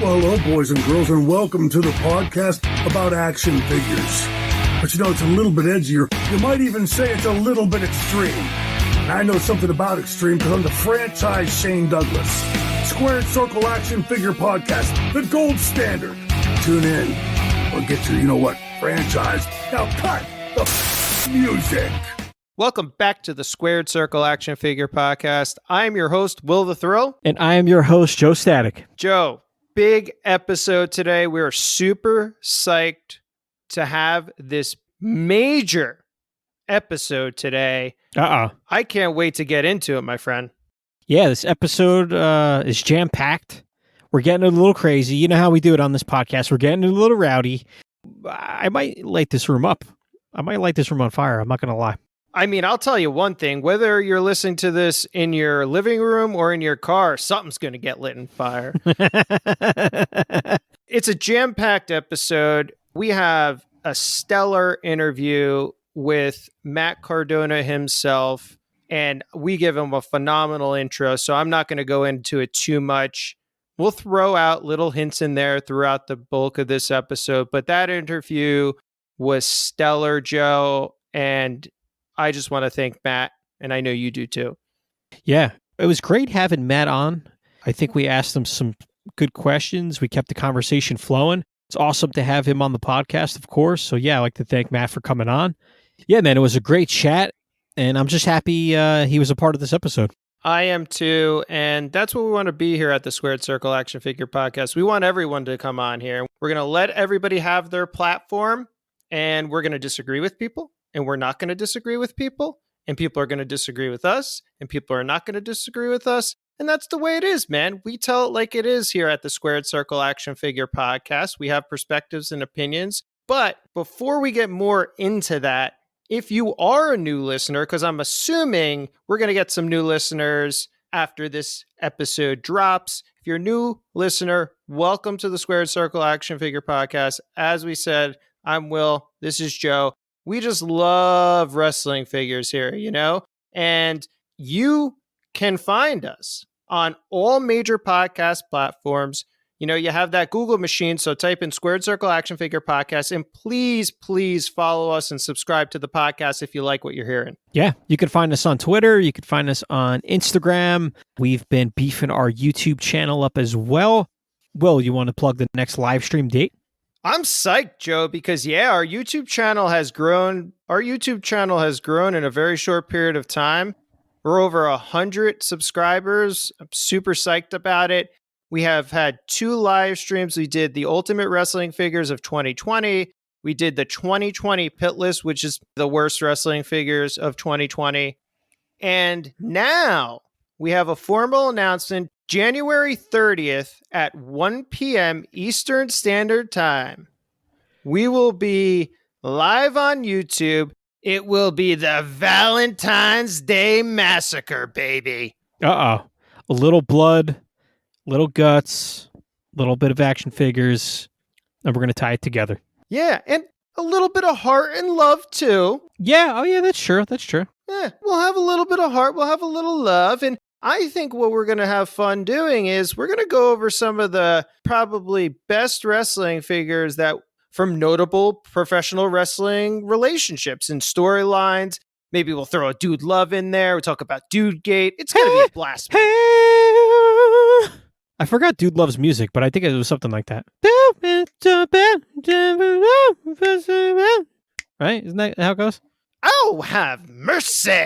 Well, hello, boys and girls, and welcome to the podcast about action figures. But you know, it's a little bit edgier. You might even say it's a little bit extreme. And I know something about extreme because I'm the franchise Shane Douglas. Squared Circle Action Figure Podcast, the gold standard. Tune in or get your, franchise. Now cut the music. Welcome back to the Squared Circle Action Figure Podcast. I'm your host, Will the Thrill. And I am your host, Joe Static. Joe, big episode today. We're super psyched to have this major episode today. I can't wait to get into it, my friend. Yeah, this episode is jam-packed. We're getting a little crazy. You know how we do it on this podcast. We're getting a little rowdy. I might light this room up. I might light this room on fire. I'm not going to lie. I mean, I'll tell you one thing. Whether you're listening to this in your living room or in your car, something's going to get lit on fire. It's a jam-packed episode. We have a stellar interview with Matt Cardona himself, and we give him a phenomenal intro, so I'm not going to go into it too much. We'll throw out little hints in there throughout the bulk of this episode, but that interview was stellar, Joe, and I just want to thank Matt, and I know you do too. Yeah, it was great having Matt on. I think we asked him some good questions. We kept the conversation flowing. It's awesome to have him on the podcast, of course. So yeah, I'd like to thank Matt for coming on. Yeah, man, it was a great chat, and I'm just happy he was a part of this episode. I am too, and that's what we want to be here at the Squared Circle Action Figure Podcast. We want everyone to come on here. We're going to let everybody have their platform, and we're going to disagree with people. And we're not going to disagree with people, and people are going to disagree with us, and people are not going to disagree with us. And that's the way it is, man. We tell it like it is here at the Squared Circle Action Figure Podcast. We have perspectives and opinions. But before we get more into that, if you are a new listener, because I'm assuming we're going to get some new listeners after this episode drops. If you're a new listener, welcome to the Squared Circle Action Figure Podcast. As we said, I'm Will. This is Joe. We just love wrestling figures here, and you can find us on all major podcast platforms. You have that Google machine, so type in Squared Circle Action Figure Podcast, and please follow us and subscribe to the podcast if you like what you're hearing. Yeah, you can find us on Twitter. You can find us on Instagram. We've been beefing our YouTube channel up as well. Will, you want to plug the next live stream date? I'm psyched, Joe, because our YouTube channel has grown. Our YouTube channel has grown in a very short period of time. We're over 100 subscribers. I'm super psyched about it. We have had 2 live streams. We did the Ultimate Wrestling Figures of 2020. We did the 2020 Pit List, which is the worst wrestling figures of 2020. And now we have a formal announcement. January 30th at 1 p.m. Eastern Standard Time. We will be live on YouTube. It will be the Valentine's Day Massacre, baby. A little blood, little guts, little bit of action figures, and we're going to tie it together. Yeah, and a little bit of heart and love, too. Yeah, oh yeah, that's true. Yeah, we'll have a little bit of heart. We'll have a little love, and I think what we're going to have fun doing is we're going to go over some of the probably best wrestling figures that from notable professional wrestling relationships and storylines. Maybe we'll throw a Dude Love in there. We'll talk about Dude Gate. It's going to be a blast. I forgot Dude Love's music, but I think it was something like that. Right? Isn't that how it goes? Oh, have mercy.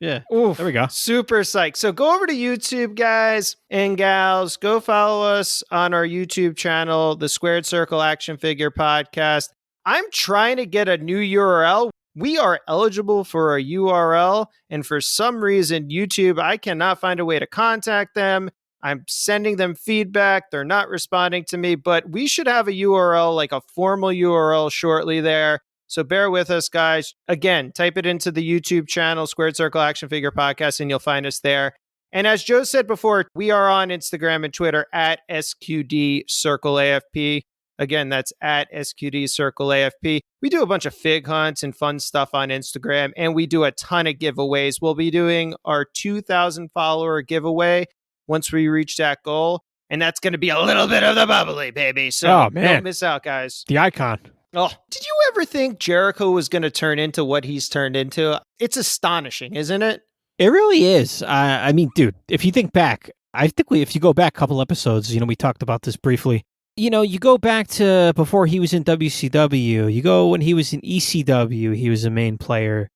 Yeah. Oof, there we go. Super psyched. So go over to YouTube, guys and gals. Go follow us on our YouTube channel, the Squared Circle Action Figure Podcast. I'm trying to get a new URL. We are eligible for a URL, and for some reason, YouTube, I cannot find a way to contact them. I'm sending them feedback. They're not responding to me, but we should have a URL, like a formal URL shortly there. So bear with us, guys. Again, type it into the YouTube channel, Squared Circle Action Figure Podcast, and you'll find us there. And as Joe said before, we are on Instagram and Twitter at SQD Circle AFP. Again, that's at SQD Circle AFP. We do a bunch of fig hunts and fun stuff on Instagram, and we do a ton of giveaways. We'll be doing our 2,000 follower giveaway once we reach that goal. And that's going to be a little bit of the bubbly, baby. So don't miss out, guys. The icon. Oh, did you ever think Jericho was going to turn into what he's turned into? It's astonishing, isn't it? It really is. I mean, dude, if you think back, if you go back a couple episodes, we talked about this briefly. You go back to before he was in WCW. You go when he was in ECW, he was a main player.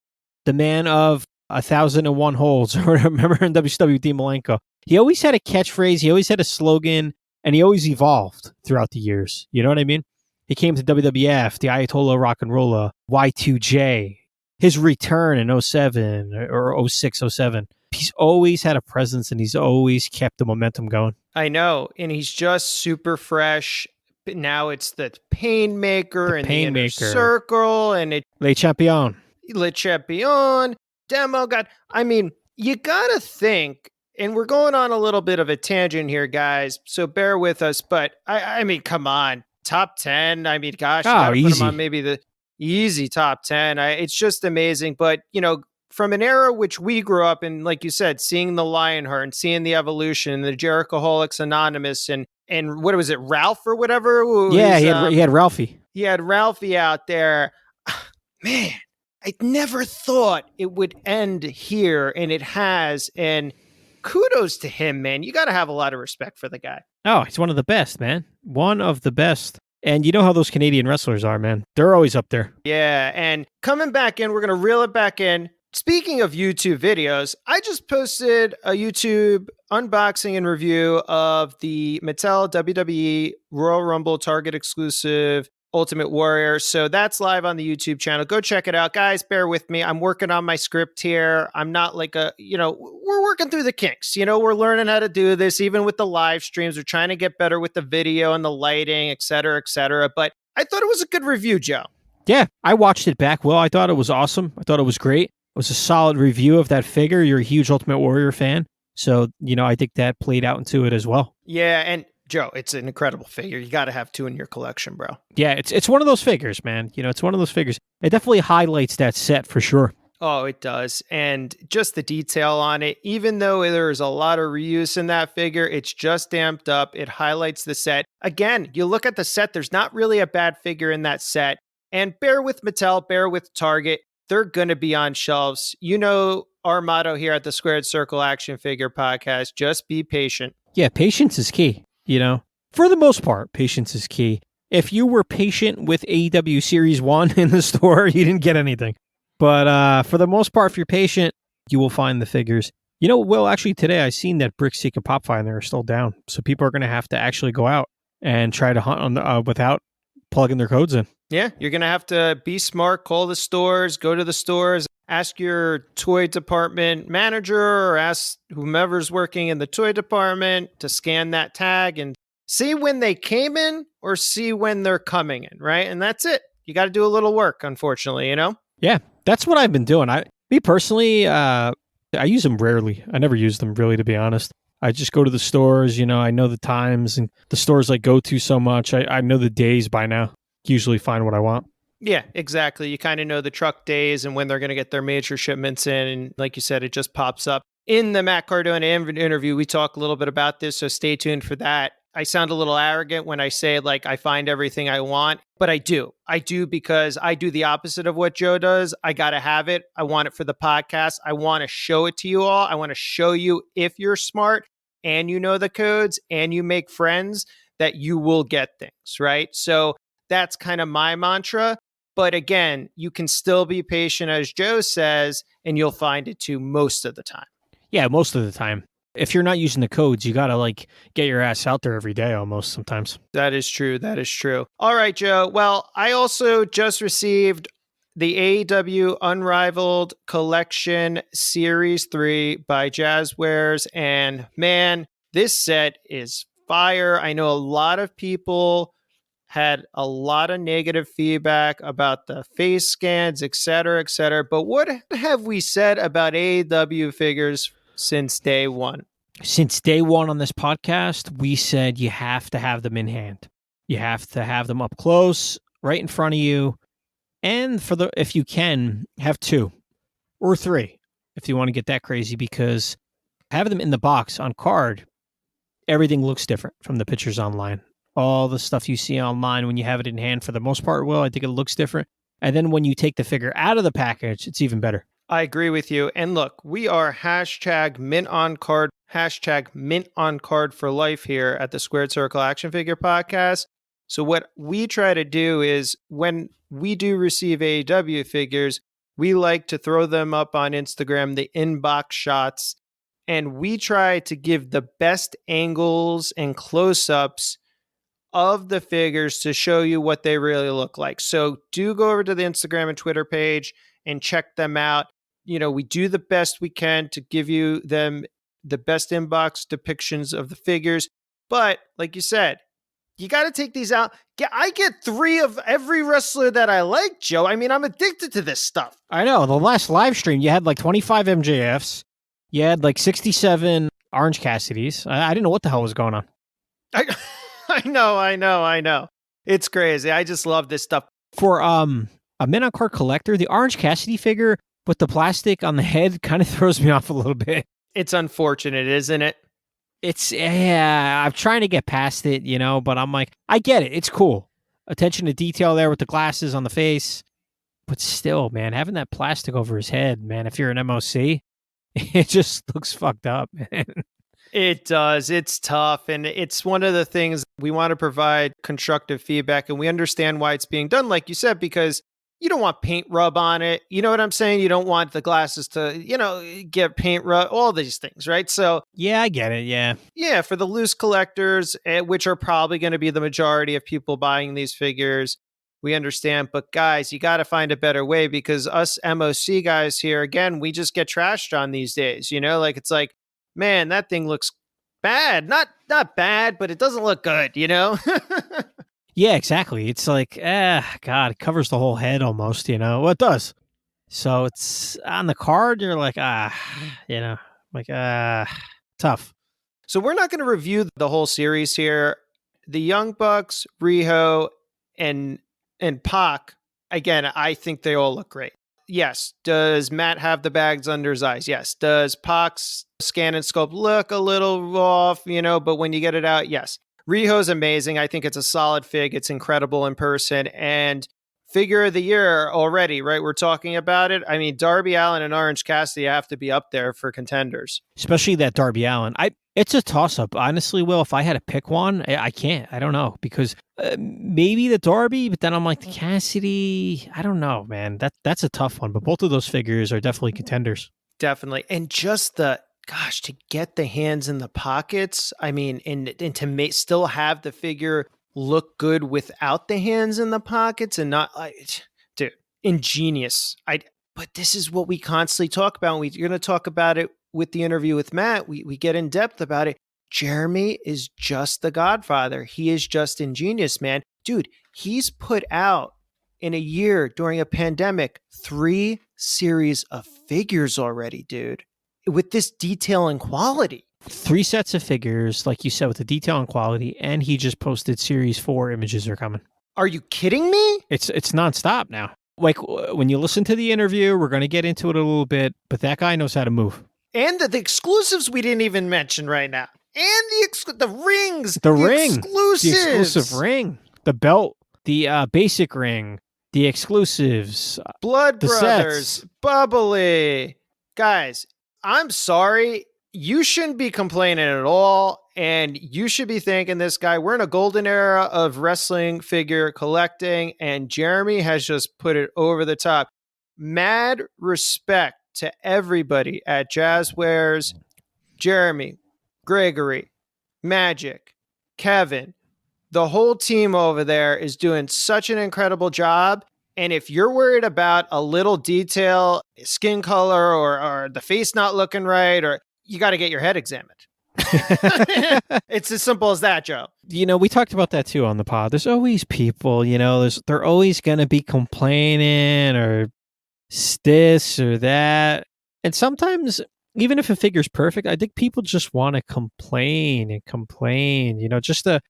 The man of 1,001 holds. Remember in WCW, Dean Malenko. He always had a catchphrase. He always had a slogan, and he always evolved throughout the years. You know what I mean? He came to WWF, the Ayatollah Rock and Rolla, Y2J. His return in 07 or 06, 07. He's always had a presence, and he's always kept the momentum going. I know, and he's just super fresh. Now it's the Painmaker and the Inner Circle, and it Le Champion, Demo God. I mean, you gotta think, and we're going on a little bit of a tangent here, guys. So bear with us. But I mean, come on, top 10. I mean, gosh, you gotta put him on maybe the easy top 10. It's just amazing. But from an era which we grew up in, like you said, seeing the Lionheart and seeing the evolution, the Jerichoholics Anonymous, and what was it, Ralph or whatever? Yeah, he had Ralphie. He had Ralphie out there. Man, I never thought it would end here, and it has. And kudos to him, man. You got to have a lot of respect for the guy. Oh, he's one of the best, man. One of the best. And you know how those Canadian wrestlers are, man. They're always up there. Yeah, and coming back in, we're going to reel it back in. Speaking of YouTube videos, I just posted a YouTube unboxing and review of the Mattel WWE Royal Rumble Target exclusive Ultimate Warrior. So that's live on the YouTube channel. Go check it out. Guys, bear with me. I'm working on my script here. I'm not like we're working through the kinks. We're learning how to do this, even with the live streams. We're trying to get better with the video and the lighting, et cetera, et cetera. But I thought it was a good review, Joe. Yeah, I watched it back. Well, I thought it was awesome. I thought it was great. It was a solid review of that figure. You're a huge Ultimate Warrior fan. So, I think that played out into it as well. Yeah, and Joe, it's an incredible figure. You got to have two in your collection, bro. Yeah, it's one of those figures, man. It's one of those figures. It definitely highlights that set for sure. Oh, it does. And just the detail on it, even though there's a lot of reuse in that figure, it's just damped up. It highlights the set. Again, you look at the set, there's not really a bad figure in that set. And bear with Mattel, bear with Target. They're going to be on shelves. Our motto here at the Squared Circle Action Figure Podcast, just be patient. Yeah, patience is key. For the most part, patience is key. If you were patient with AEW Series 1 in the store, you didn't get anything. But for the most part, if you're patient, you will find the figures. Well, actually today I seen that Brick, Seek, and Pop Finder are still down. So people are going to have to actually go out and try to hunt on without plugging their codes in. Yeah, you're going to have to be smart, call the stores, go to the stores, ask your toy department manager or ask whomever's working in the toy department to scan that tag and see when they came in or see when they're coming in, right? And that's it. You got to do a little work, unfortunately, Yeah, that's what I've been doing. Me personally, I use them rarely. I never use them really, to be honest. I just go to the stores, I know the times and the stores I go to so much. I know the days by now. Usually find what I want. Yeah, exactly. You kind of know the truck days and when they're going to get their major shipments in. And like you said, it just pops up. In the Matt Cardona interview, we talk a little bit about this, so stay tuned for that. I sound a little arrogant when I say, I find everything I want, but I do. I do because I do the opposite of what Joe does. I got to have it. I want it for the podcast. I want to show it to you all. I want to show you if you're smart and you know the codes and you make friends that you will get things, right? So that's kind of my mantra. But again, you can still be patient, as Joe says, and you'll find it too most of the time. Yeah, most of the time. If you're not using the codes, you got to get your ass out there every day almost sometimes. That is true. That is true. All right, Joe. Well, I also just received the AEW Unrivaled Collection Series 3 by Jazzwares. And man, this set is fire. I know a lot of people had a lot of negative feedback about the face scans, et cetera, et cetera. But what have we said about AEW figures since day one? Since day one on this podcast, we said you have to have them in hand. You have to have them up close, right in front of you. And if you can, have 2 or 3 if you want to get that crazy, because having them in the box on card, everything looks different from the pictures online. All the stuff you see online when you have it in hand, for the most part, I think it looks different. And then when you take the figure out of the package, it's even better. I agree with you. And look, we are hashtag mint on card, hashtag mint on card for life here at the Squared Circle Action Figure Podcast. So what we try to do is when we do receive AEW figures, we like to throw them up on Instagram, the inbox shots, and we try to give the best angles and close-ups of the figures to show you what they really look like. So do go over to the Instagram and Twitter page and check them out. We do the best we can to give you them the best inbox depictions of the figures. But like you said, you got to take these out. I get 3 of every wrestler that I like, Joe. I mean, I'm addicted to this stuff. I know. The last live stream, you had like 25 MJFs. You had like 67 Orange Cassidys. I didn't know what the hell was going on. I know. It's crazy. I just love this stuff. For a mint on card collector, the Orange Cassidy figure with the plastic on the head kind of throws me off a little bit. It's unfortunate, isn't it? I'm trying to get past it, but I'm like, I get it. It's cool. Attention to detail there with the glasses on the face. But still, man, having that plastic over his head, man, if you're an MOC, it just looks fucked up, man. It does. It's tough. And it's one of the things we want to provide constructive feedback. And we understand why it's being done, like you said, because you don't want paint rub on it. You know what I'm saying? You don't want the glasses to, get paint rub, all these things, right? So yeah, I get it. Yeah. Yeah. For the loose collectors, which are probably going to be the majority of people buying these figures, we understand. But guys, you got to find a better way, because us MOC guys here, again, we just get trashed on these days. It's like, man, that thing looks bad. Not bad, but it doesn't look good, Yeah, exactly. It's like, God, it covers the whole head almost, Well, it does. So it's on the card, you're like, tough. So we're not going to review the whole series here. The Young Bucks, Riho, and Pac, again, I think they all look great. Yes. Does Matt have the bags under his eyes? Yes. Does Pac's scan and sculpt look a little off, but when you get it out, yes. Riho's amazing. I think it's a solid fig. It's incredible in person. And figure of the year already, right? We're talking about it. I mean, Darby Allin and Orange Cassidy have to be up there for contenders. Especially that Darby Allin. It's a toss-up. Honestly, Will, if I had to pick one, I can't. I don't know. Because maybe the Darby, but then I'm like, the Cassidy, I don't know, man. That's a tough one. But both of those figures are definitely contenders. Definitely. And just to get the hands in the pockets, I mean, and to still have the figure look good without the hands in the pockets and not, dude, ingenious. But this is what we constantly talk about. We're going to talk about it with the interview with Matt. We get in depth about it. Jeremy is just the Godfather. He is just ingenious, man. Dude, he's put out in a year during a pandemic 3 series of figures already, dude, with this detail and quality. 3 sets of figures, like you said, with the detail and quality, and he just posted Series 4 images are coming. Are you kidding me? It's nonstop now. Like, when you listen to the interview, we're going to get into it a little bit, but that guy knows how to move. And the exclusives we didn't even mention right now. And the rings. The ring. Exclusives. The exclusive ring. The belt. The basic ring. The exclusives. Blood the Brothers. Sets. Bubbly. Guys, I'm sorry. You shouldn't be complaining at all. And you should be thanking this guy. We're in a golden era of wrestling figure collecting. And Jeremy has just put it over the top. Mad respect to everybody at Jazzwares. Jeremy, Gregory, Magic, Kevin, the whole team over there is doing such an incredible job. And if you're worried about a little detail, skin color, or the face not looking right, or you got to get your head examined. It's as simple as that, Joe. We talked about that too on the pod. There's always people, they're always going to be complaining or this or that. And sometimes, even if a figure's perfect, I think people just want to complain and complain, just to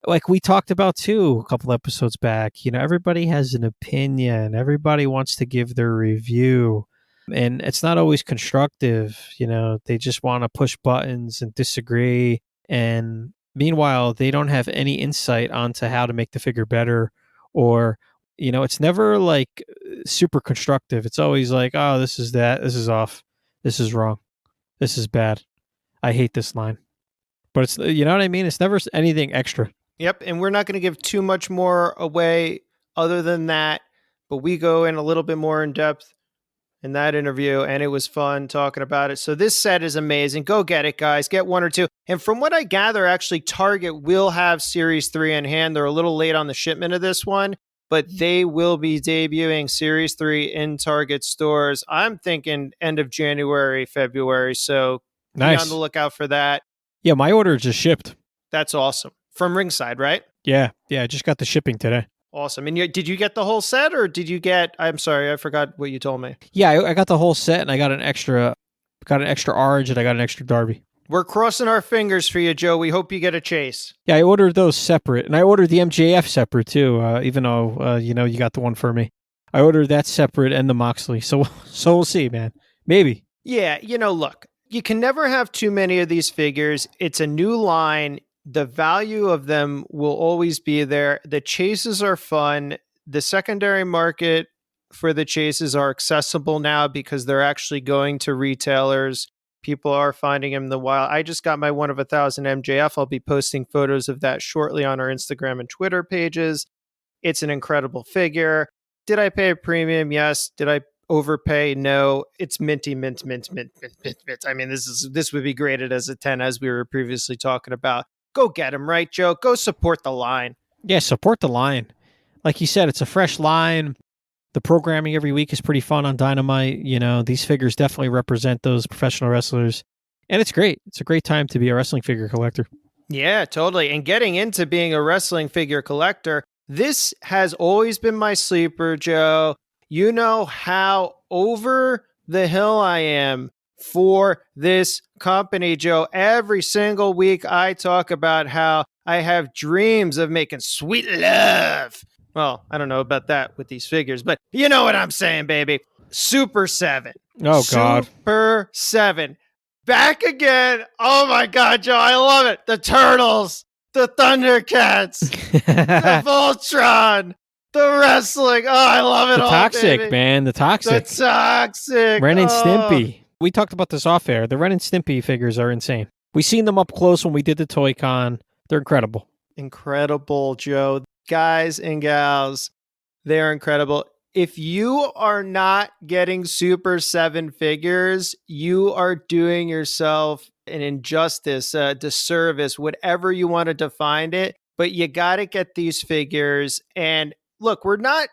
like we talked about too a couple episodes back, everybody has an opinion. Everybody wants to give their review. And it's not always constructive. They just want to push buttons and disagree. And meanwhile, they don't have any insight onto how to make the figure better, or, it's never like super constructive. It's always like, oh, this is that. This is off. This is wrong. This is bad. I hate this line. But it's, you know what I mean? It's never anything extra. Yep. And we're not going to give too much more away other than that, but we go in a little bit more in depth in that interview, and it was fun talking about it. So this set is amazing. Go get it, guys. Get one or two. And from what I gather, actually, Target will have Series 3 in hand. They're a little late on the shipment of this one, but they will be debuting Series 3 in Target stores. I'm thinking end of January, February. So nice. Be on the lookout for that. Yeah, my order just shipped. That's awesome. From Ringside, right? Yeah, I just got the shipping today. Awesome. And did you get the whole set, or did you get, I'm sorry, I forgot what you told me. Yeah, I got the whole set, and I got an extra Orange, and I got an extra Darby. We're crossing our fingers for you, Joe. We hope you get a chase. Yeah, I ordered those separate, and I ordered the MJF separate too, even though, you got the one for me. I ordered that separate and the Moxley, so we'll see, man. Maybe. Yeah, look, you can never have too many of these figures. It's a new line. The value of them will always be there. The chases are fun. The secondary market for the chases are accessible now because they're actually going to retailers. People are finding them in the wild. I just got my 1 of 1,000 MJF. I'll be posting photos of that shortly on our Instagram and Twitter pages. It's an incredible figure. Did I pay a premium? Yes. Did I overpay? No. It's minty, mint. I mean, this would be graded as a 10, as we were previously talking about. Go get him, right, Joe? Go support the line. Yeah, support the line. Like you said, it's a fresh line. The programming every week is pretty fun on Dynamite. These figures definitely represent those professional wrestlers. And it's great. It's a great time to be a wrestling figure collector. Yeah, totally. And getting into being a wrestling figure collector, this has always been my sleeper, Joe. You know how over the hill I am for this company, Joe. Every single week I talk about how I have dreams of making sweet love. Well, I don't know about that with these figures, but you know what I'm saying, baby. Super 7. Oh, God. Super 7. Back again. Oh, my God, Joe. I love it. The Turtles, the Thundercats, the Voltron, the wrestling. Oh, I love it all, Toxic, baby. Man. The Toxic. The Toxic. Ren and Stimpy. We talked about this off air. The Ren and Stimpy figures are insane. We seen them up close when we did the Toy Con. They're incredible. Incredible, Joe. Guys and gals, they're incredible. If you are not getting Super 7 figures, you are doing yourself an injustice, a disservice, whatever you want to define it. But you got to get these figures. And look, we're not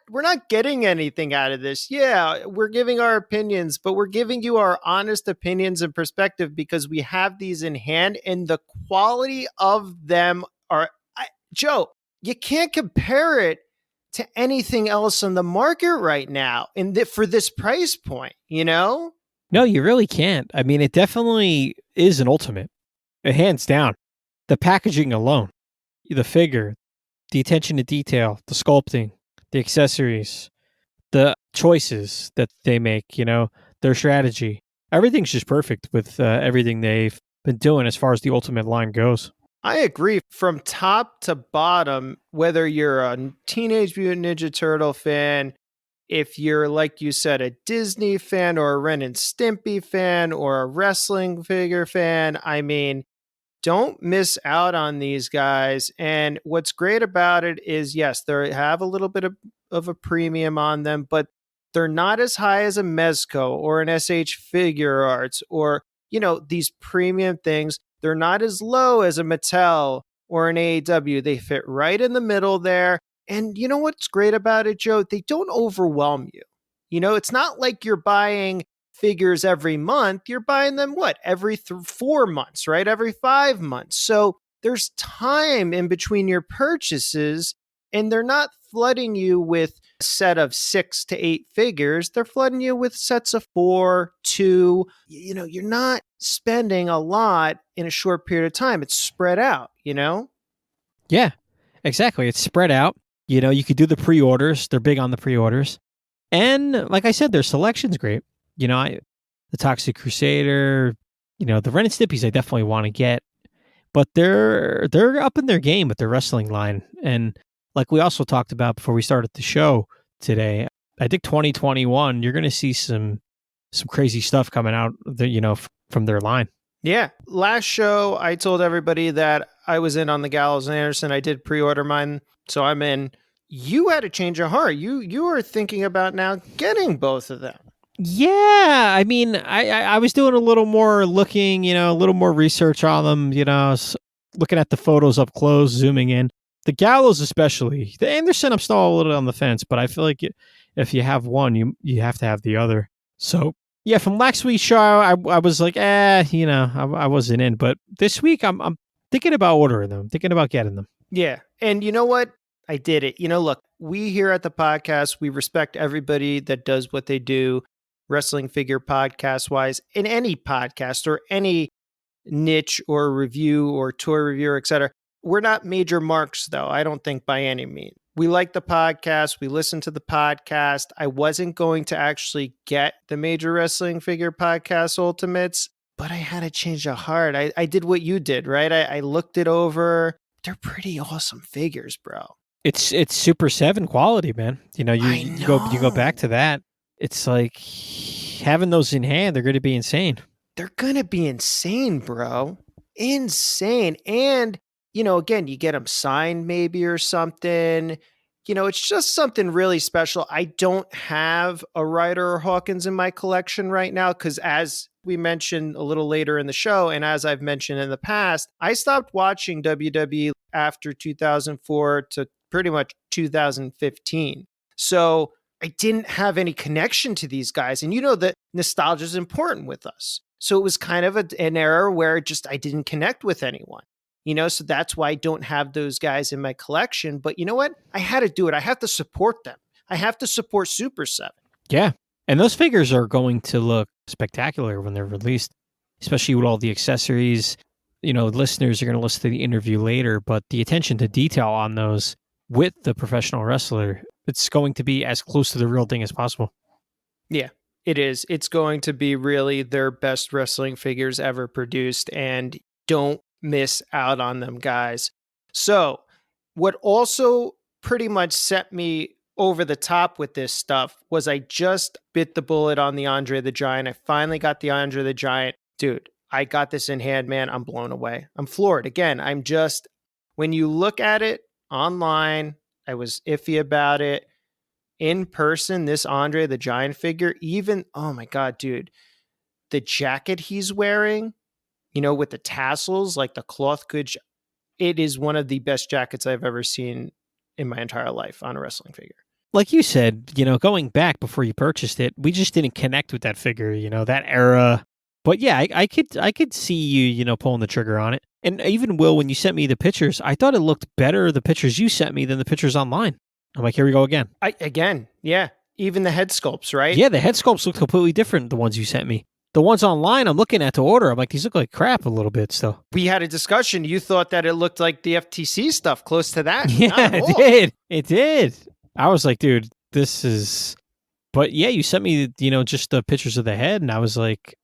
getting anything out of this. Yeah, we're giving our opinions, but we're giving you our honest opinions and perspective because we have these in hand, and the quality of them are, Joe, you can't compare it to anything else on the market right now for this price point, No, you really can't. I mean, it definitely is an ultimate. Hands down. The packaging alone, the figure, the attention to detail, the sculpting, the accessories, the choices that they make, their strategy. Everything's just perfect with everything they've been doing as far as the ultimate line goes. I agree. From top to bottom, whether you're a Teenage Mutant Ninja Turtle fan, if you're, like you said, a Disney fan or a Ren and Stimpy fan or a wrestling figure fan, I mean, don't miss out on these guys. And what's great about it is, yes, they have a little bit of a premium on them, but they're not as high as a Mezco or an SH Figure Arts or, these premium things. They're not as low as a Mattel or an AEW. They fit right in the middle there. And you know what's great about it, Joe? They don't overwhelm you. It's not like you're buying figures every month. You're buying them, every 4 months, right? Every 5 months. So there's time in between your purchases, and they're not flooding you with a set of 6 to 8 figures. They're flooding you with sets of 4, 2. You're not spending a lot in a short period of time. It's spread out, Yeah. Exactly. It's spread out. You could do the pre-orders. They're big on the pre-orders. And like I said, their selection's great. The Toxic Crusader, the Ren and Stimpies I definitely want to get. But they're up in their game with their wrestling line. And like we also talked about before we started the show today, I think 2021, you're going to see some crazy stuff coming out from their line. Yeah. Last show, I told everybody that I was in on the Gallows and Anderson. I did pre-order mine, so I'm in. You had a change of heart. You were thinking about now getting both of them. Yeah, I mean, I was doing a little more looking, a little more research on them, looking at the photos up close, zooming in. The Gallows especially. The Anderson, I'm still a little on the fence, but I feel like if you have one, you have to have the other. So, yeah, from last week's show, I was like, I wasn't in. But this week, I'm thinking about ordering them, thinking about getting them. Yeah, and you know what? I did it. Look, we here at the podcast, we respect everybody that does what they do. Wrestling figure podcast wise, in any podcast or any niche or review or toy review, etc. We're not major marks, though. I don't think by any means. We like the podcast. We listen to the podcast. I wasn't going to actually get the Major Wrestling Figure Podcast Ultimates, but I had a change of heart. I did what you did, right? I looked it over. They're pretty awesome figures, bro. It's Super 7 quality, man. You go back to that. It's like having those in hand, they're going to be insane. They're going to be insane, bro. Insane. And, again, you get them signed maybe or something. It's just something really special. I don't have a Ryder or Hawkins in my collection right now because as we mentioned a little later in the show, and as I've mentioned in the past, I stopped watching WWE after 2004 to pretty much 2015. So I didn't have any connection to these guys. And that nostalgia is important with us. So it was kind of an era where I didn't connect with anyone, so that's why I don't have those guys in my collection. But you know what? I had to do it. I have to support them. I have to support Super 7. Yeah. And those figures are going to look spectacular when they're released, especially with all the accessories. Listeners are going to listen to the interview later, but the attention to detail on those with the professional wrestler, it's going to be as close to the real thing as possible. Yeah, it is. It's going to be really their best wrestling figures ever produced, and don't miss out on them, guys. So what also pretty much set me over the top with this stuff was I just bit the bullet on the Andre the Giant. I finally got the Andre the Giant. Dude, I got this in hand, man. I'm blown away. I'm floored. Again, when you look at it online, I was iffy about it. In person, this Andre the Giant figure, oh my God, dude, the jacket he's wearing, with the tassels, like the cloth good, it is one of the best jackets I've ever seen in my entire life on a wrestling figure. Like you said, going back before you purchased it, we just didn't connect with that figure, that era. But yeah, I could see you, pulling the trigger on it. And even Will, when you sent me the pictures, I thought it looked better, the pictures you sent me, than the pictures online. I'm like, here we go again. Yeah. Even the head sculpts, right? Yeah, the head sculpts look completely different, the ones you sent me. The ones online I'm looking at to order, I'm like, these look like crap a little bit still. We had a discussion. You thought that it looked like the FTC stuff, close to that. Yeah, it did. It did. I was like, dude, this is... But yeah, you sent me, just the pictures of the head, and I was like,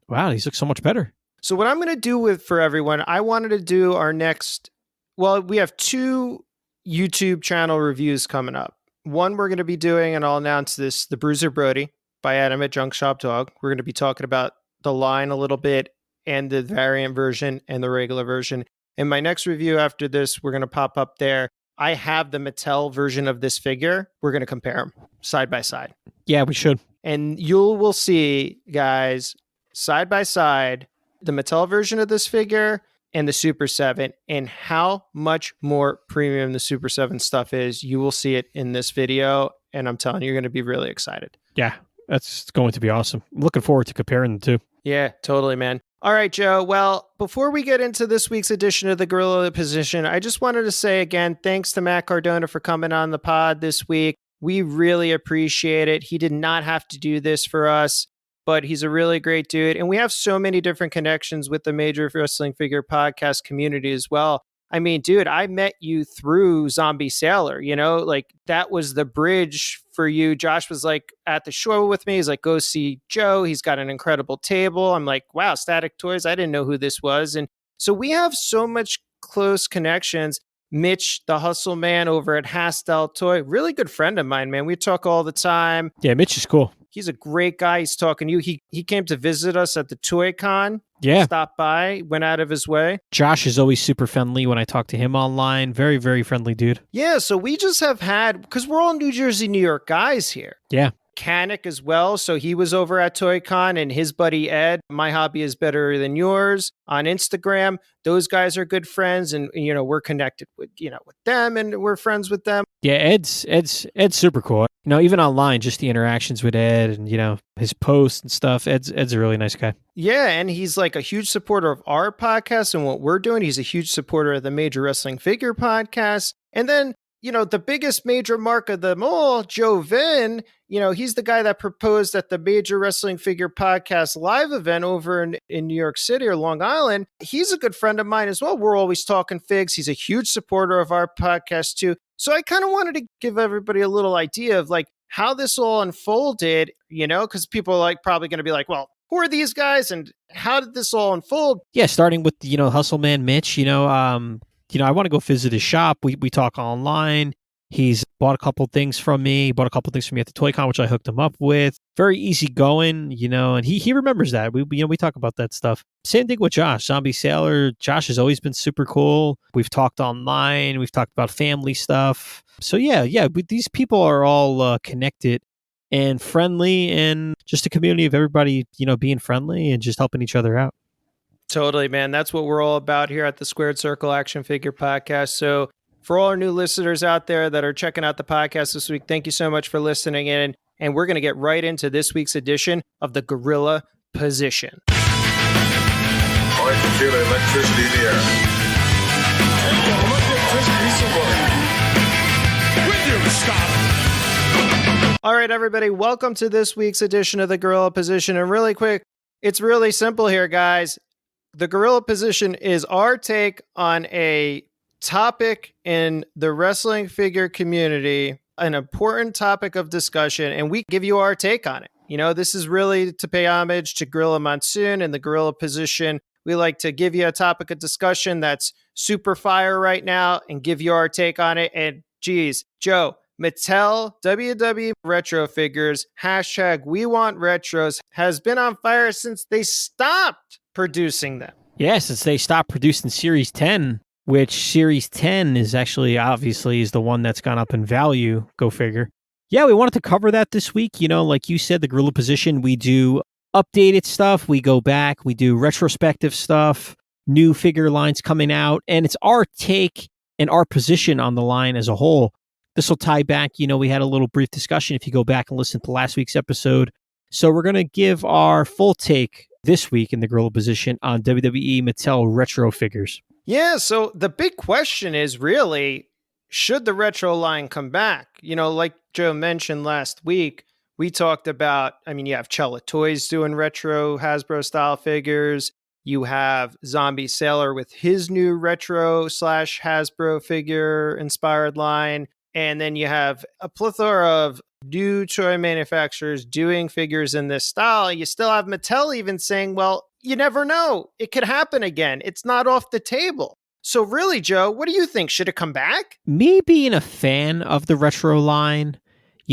wow, these look so much better. So what I'm going to do for everyone, I wanted to do our next... Well, we have 2 YouTube channel reviews coming up. One we're going to be doing, and I'll announce this, The Bruiser Brody by Adam at Junk Shop Dog. We're going to be talking about the line a little bit and the variant version and the regular version. In my next review after this, we're going to pop up there. I have the Mattel version of this figure. We're going to compare them side by side. Yeah, we should. And will see, guys, side by side, the Mattel version of this figure and the Super 7, and how much more premium the Super 7 stuff is. You will see it in this video, and I'm telling you, you're going to be really excited. Yeah, that's going to be awesome. I'm looking forward to comparing the two. Yeah, totally, man. All right, Joe. Well, before we get into this week's edition of the Gorilla Position, I just wanted to say again, thanks to Matt Cardona for coming on the pod this week. We really appreciate it. He did not have to do this for us, but he's a really great dude. And we have so many different connections with the Major Wrestling Figure podcast community as well. I mean, dude, I met you through Zombie Sailor, like that was the bridge for you. Josh was like at the show with me. He's like, go see Joe. He's got an incredible table. I'm like, wow, Static Toys. I didn't know who this was. And so we have so much close connections. Mitch, the hustle man over at Hastel Toy, really good friend of mine, man. We talk all the time. Yeah, Mitch is cool. He's a great guy. He's talking to you. He came to visit us at the Toy Con. Yeah. Stopped by, went out of his way. Josh is always super friendly when I talk to him online. Very, very friendly dude. Yeah, so we just have had, because we're all New Jersey, New York guys here. Yeah. Canic as well. So he was over at Toy Con, and his buddy Ed, My Hobby is Better Than Yours, on Instagram. Those guys are good friends, and we're connected with with them, and we're friends with them. Yeah, Ed's super cool. Even online, just the interactions with Ed and his posts and stuff. Ed's a really nice guy. Yeah, and he's like a huge supporter of our podcast and what we're doing. He's a huge supporter of the Major Wrestling Figure podcast. And then the biggest major mark of them all, Joe Vinn, he's the guy that proposed at the Major Wrestling Figure Podcast live event over in New York City or Long Island. He's a good friend of mine as well. We're always talking figs. He's a huge supporter of our podcast too. So I kind of wanted to give everybody a little idea of like how this all unfolded, because people are like probably going to be like, well, who are these guys and how did this all unfold? Yeah, starting with, Hustle Man Mitch, I want to go visit his shop. We talk online. He's bought a couple things from me. He bought a couple things from me at the Toy Con, which I hooked him up with. Very easygoing, and he remembers that. We talk about that stuff. Same thing with Josh, Zombie Sailor. Josh has always been super cool. We've talked online. We've talked about family stuff. So yeah, these people are all connected and friendly, and just a community of everybody, being friendly and just helping each other out. Totally, man. That's what we're all about here at the Squared Circle Action Figure Podcast. So for all our new listeners out there that are checking out the podcast this week, thank you so much for listening in. And we're going to get right into this week's edition of the Gorilla Position. I can feel electricity in the air. With you, stop. All right, everybody, welcome to this week's edition of the Gorilla Position. And really quick, it's really simple here, guys. The Gorilla Position is our take on a topic in the wrestling figure community, an important topic of discussion, and we give you our take on it. This is really to pay homage to Gorilla Monsoon and the Gorilla Position. We like to give you a topic of discussion that's super fire right now and give you our take on it. And geez, Joe, Mattel WW Retro Figures, hashtag We Want Retros, has been on fire since they stopped producing them. Yeah, since they stopped producing Series 10, which Series 10 is actually obviously is the one that's gone up in value, go figure. Yeah, we wanted to cover that this week. Like you said, the Gorilla Position, we do updated stuff. We go back, we do retrospective stuff, new figure lines coming out, and it's our take and our position on the line as a whole. This will tie back, we had a little brief discussion if you go back and listen to last week's episode. So we're going to give our full take this week in the Gorilla Position on WWE Mattel retro figures. Yeah, so the big question is really, should the retro line come back? Like Joe mentioned last week, we talked about, you have Cella Toys doing retro Hasbro style figures. You have Zombie Sailor with his new retro / Hasbro figure inspired line. And then you have a plethora of new toy manufacturers doing figures in this style. You still have Mattel even saying, well, you never know. It could happen again. It's not off the table. So really, Joe, what do you think? Should it come back? Me being a fan of the retro line,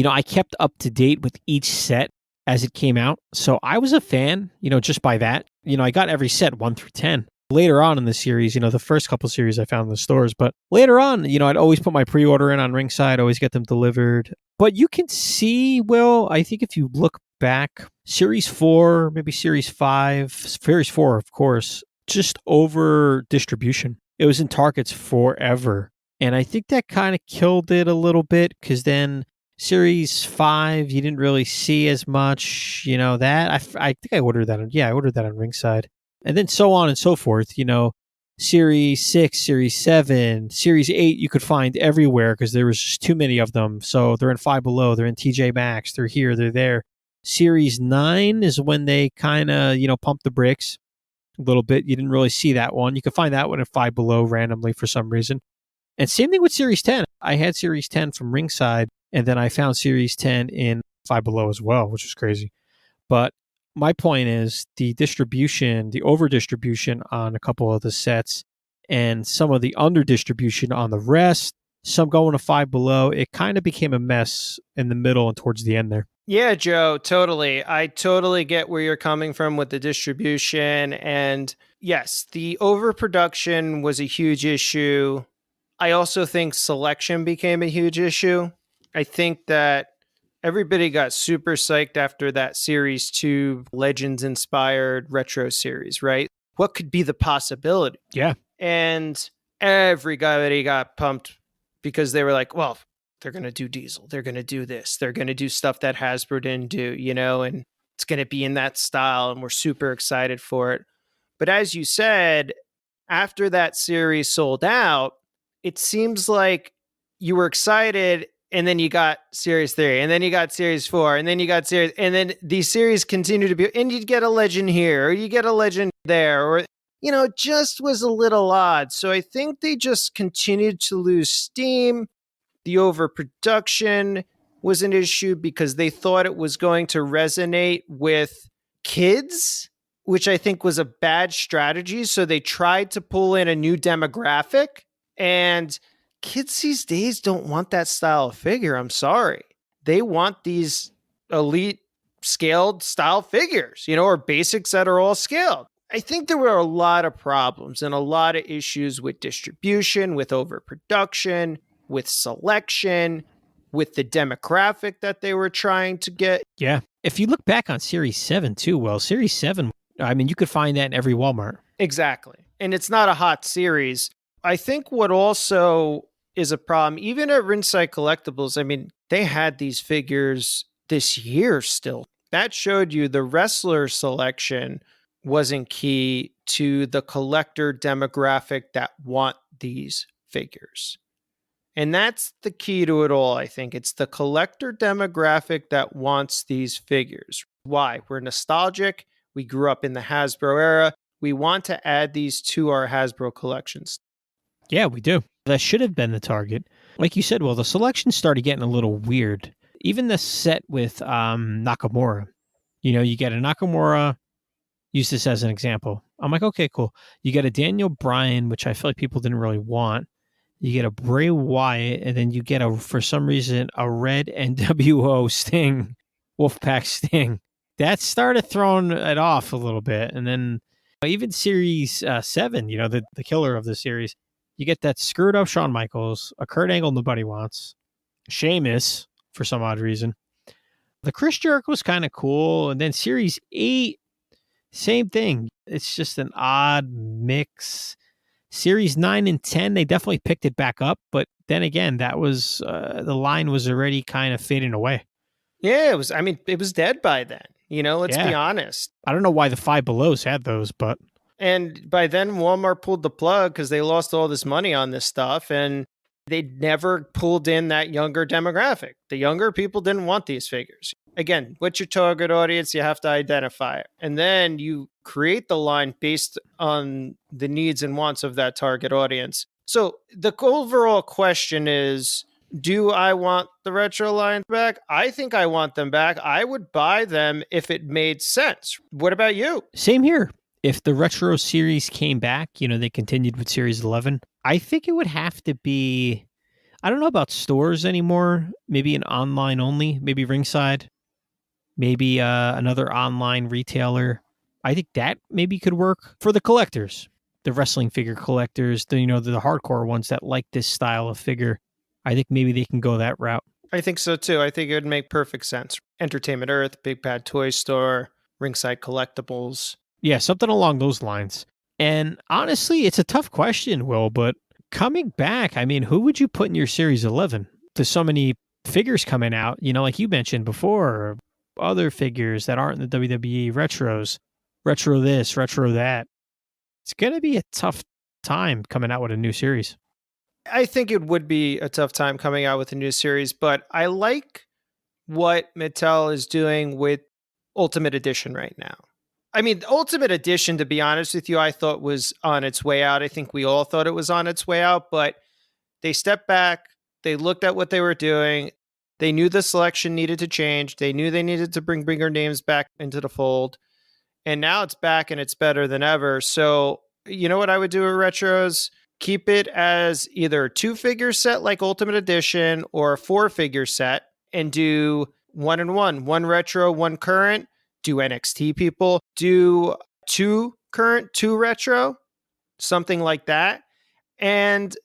I kept up to date with each set as it came out. So I was a fan, just by that. I got every set 1 through 10. Later on in the series, the first couple series I found in the stores, but later on, I'd always put my pre-order in on Ringside, always get them delivered. But you can see, Will, I think if you look back, Series 4, maybe Series 5, Series 4, of course, just over distribution. It was in Targets forever. And I think that kind of killed it a little bit because then Series 5, you didn't really see as much, that. I think I ordered that. I ordered that on Ringside. And then so on and so forth, Series 6, Series 7, Series 8, you could find everywhere because there was just too many of them. So they're in Five Below, they're in TJ Maxx, they're here, they're there. Series 9 is when they kind of, pumped the brakes. a little bit. You didn't really see that one. You could find that one at Five Below randomly for some reason. And same thing with Series 10. I had Series 10 from Ringside, and then I found Series 10 in Five Below as well, which is crazy. But my point is the distribution, the over-distribution on a couple of the sets and some of the under-distribution on the rest, some going to Five Below, it kind of became a mess in the middle and towards the end there. Yeah, Joe, totally. I totally get where you're coming from with the distribution. And yes, the overproduction was a huge issue. I also think selection became a huge issue. I think that everybody got super psyched after that Series 2 Legends-inspired retro series, right? What could be the possibility? Yeah. And everybody got pumped because they were like, well, they're going to do Diesel. They're going to do this. They're going to do stuff that Hasbro didn't do, and it's going to be in that style. And we're super excited for it. But as you said, after that series sold out, it seems like you were excited and then you got Series 3 and then you got Series 4 and then you got Series, and then these series continue to be, and you'd get a legend here or you get a legend there, or, it just was a little odd. So I think they just continued to lose steam. The overproduction was an issue because they thought it was going to resonate with kids, which I think was a bad strategy. So they tried to pull in a new demographic, and kids these days don't want that style of figure. I'm sorry. They want these elite scaled style figures, or basics that are all scaled. I think there were a lot of problems and a lot of issues with distribution, with overproduction, with selection, with the demographic that they were trying to get. Yeah. If you look back on Series 7 too, well, Series 7, you could find that in every Walmart. Exactly. And it's not a hot series. I think what also is a problem, even at Ringside Collectibles, they had these figures this year still. That showed you the wrestler selection wasn't key to the collector demographic that want these figures. And that's the key to it all, I think. It's the collector demographic that wants these figures. Why? We're nostalgic. We grew up in the Hasbro era. We want to add these to our Hasbro collections. Yeah, we do. That should have been the target. Like you said, well, the selection started getting a little weird. Even the set with Nakamura. You get a Nakamura, use this as an example. I'm like, okay, cool. You get a Daniel Bryan, which I feel like people didn't really want. You get a Bray Wyatt, and then you get, for some reason, a red NWO Sting, Wolfpack Sting. That started throwing it off a little bit. And then even Series 7, the killer of the series, you get that screwed up Shawn Michaels, a Kurt Angle nobody wants, Sheamus for some odd reason. The Chris Jericho was kind of cool. And then Series 8, same thing. It's just an odd mix. Series 9 and 10, they definitely picked it back up. But then again, that was, the line was already kind of fading away. Yeah, it was dead by then. Let's be honest. I don't know why the Five Belows had those, but. And by then, Walmart pulled the plug because they lost all this money on this stuff. And they never pulled in that younger demographic. The younger people didn't want these figures. Again, what's your target audience? You have to identify it. And then you create the line based on the needs and wants of that target audience. So the overall question is, do I want the retro lines back? I think I want them back. I would buy them if it made sense. What about you? Same here. If the retro series came back, they continued with Series 11, I think it would have to be, I don't know about stores anymore, maybe an online only, maybe Ringside, maybe another online retailer. I think that maybe could work for the collectors, the wrestling figure collectors, the hardcore ones that like this style of figure. I think maybe they can go that route. I think so too. I think it would make perfect sense. Entertainment Earth, Big Bad Toy Store, Ringside Collectibles. Yeah, something along those lines. And honestly, it's a tough question, Will, but coming back, who would you put in your Series 11? There's so many figures coming out, like you mentioned before, other figures that aren't in the WWE retros, retro this, retro that. It's going to be a tough time coming out with a new series. I think it would be a tough time coming out with a new series, but I like what Mattel is doing with Ultimate Edition right now. I mean, Ultimate Edition, to be honest with you, I thought was on its way out. I think we all thought it was on its way out, but they stepped back. They looked at what they were doing. They knew the selection needed to change. They knew they needed to bring bigger names back into the fold. And now it's back and it's better than ever. So, you know what I would do with retros? Keep it as either a 2-figure set like Ultimate Edition or a 4-figure set and do 1 and 1. 1 retro, 1 current. Do NXT people. Do 2 current, 2 retro. Something like that. And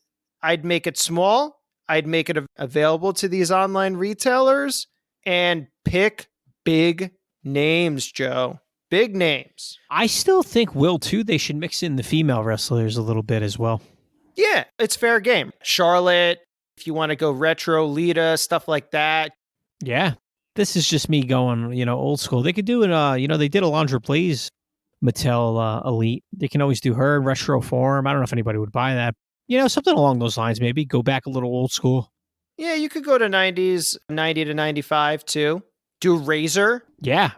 I'd make it small. I'd make it available to these online retailers and pick big names, Joe. Big names. I still think, Will, too, they should mix in the female wrestlers a little bit as well. Yeah, it's fair game. Charlotte, if you want to go retro, Lita, stuff like that. Yeah. This is just me going, old school. They could do it, they did Alondra Blaze Mattel Elite. They can always do her in retro form. I don't know if anybody would buy that. Something along those lines, maybe. Go back a little old school. Yeah, you could go to 90s, 90 to 95, too. Do Razor. Yeah,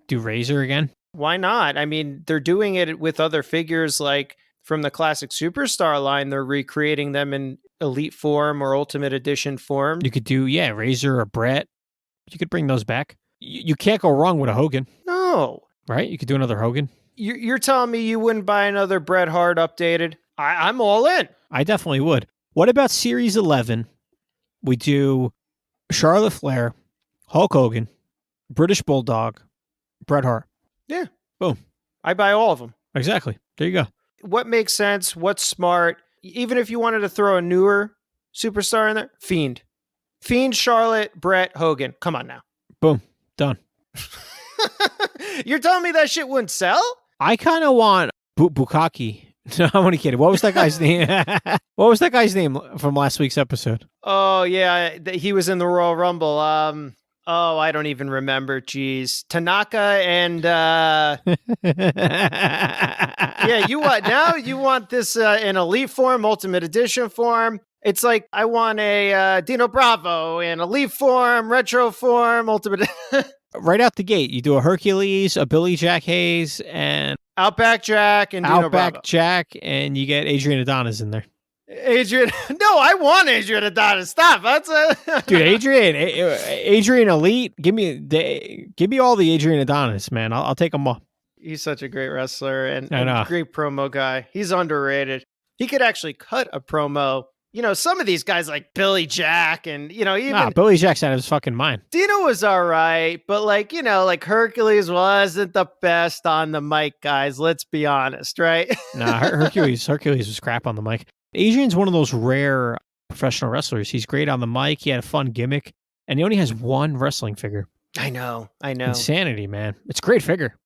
do Razor again. Why not? I mean, they're doing it with other figures like from the Classic Superstar line. They're recreating them in Elite form or Ultimate Edition form. You could do, Razor or Brett. You could bring those back. You can't go wrong with a Hogan. No. Right? You could do another Hogan. You're telling me you wouldn't buy another Bret Hart updated? I'm all in. I definitely would. What about Series 11? We do Charlotte Flair, Hulk Hogan, British Bulldog, Bret Hart. Yeah. Boom. I buy all of them. Exactly. There you go. What makes sense? What's smart? Even if you wanted to throw a newer superstar in there, Fiend, Charlotte, Bret, Hogan. Come on now. Boom. Done. You're telling me that shit wouldn't sell? I kind of want Bukaki. No, I'm only kidding. What was that guy's name? What was that guy's name from last week's episode? Oh, yeah. He was in the Royal Rumble. I don't even remember. Jeez. Tanaka and... yeah, you want this in Elite form, Ultimate Edition form. It's like, I want a Dino Bravo in Elite form, Retro form, Ultimate... Right out the gate, you do a Hercules, a Billy Jack Hayes, and... Outback Jack and Dino Outback Bravo. Jack, and you get Adrian Adonis in there. Adrian... No, I want Adrian Adonis. Stop. That's a... Dude, Adrian Elite, give me all the Adrian Adonis, man. I'll take them all. He's such a great wrestler and I know. great promo guy. He's underrated. He could actually cut a promo. Some of these guys like Billy Jack and, even Billy Jack's out of his fucking mind. Dino was all right, but like Hercules wasn't the best on the mic, guys. Let's be honest, right? Nah, Hercules was crap on the mic. Adrian's one of those rare professional wrestlers. He's great on the mic. He had a fun gimmick, and he only has one wrestling figure. I know. Insanity, man. It's a great figure.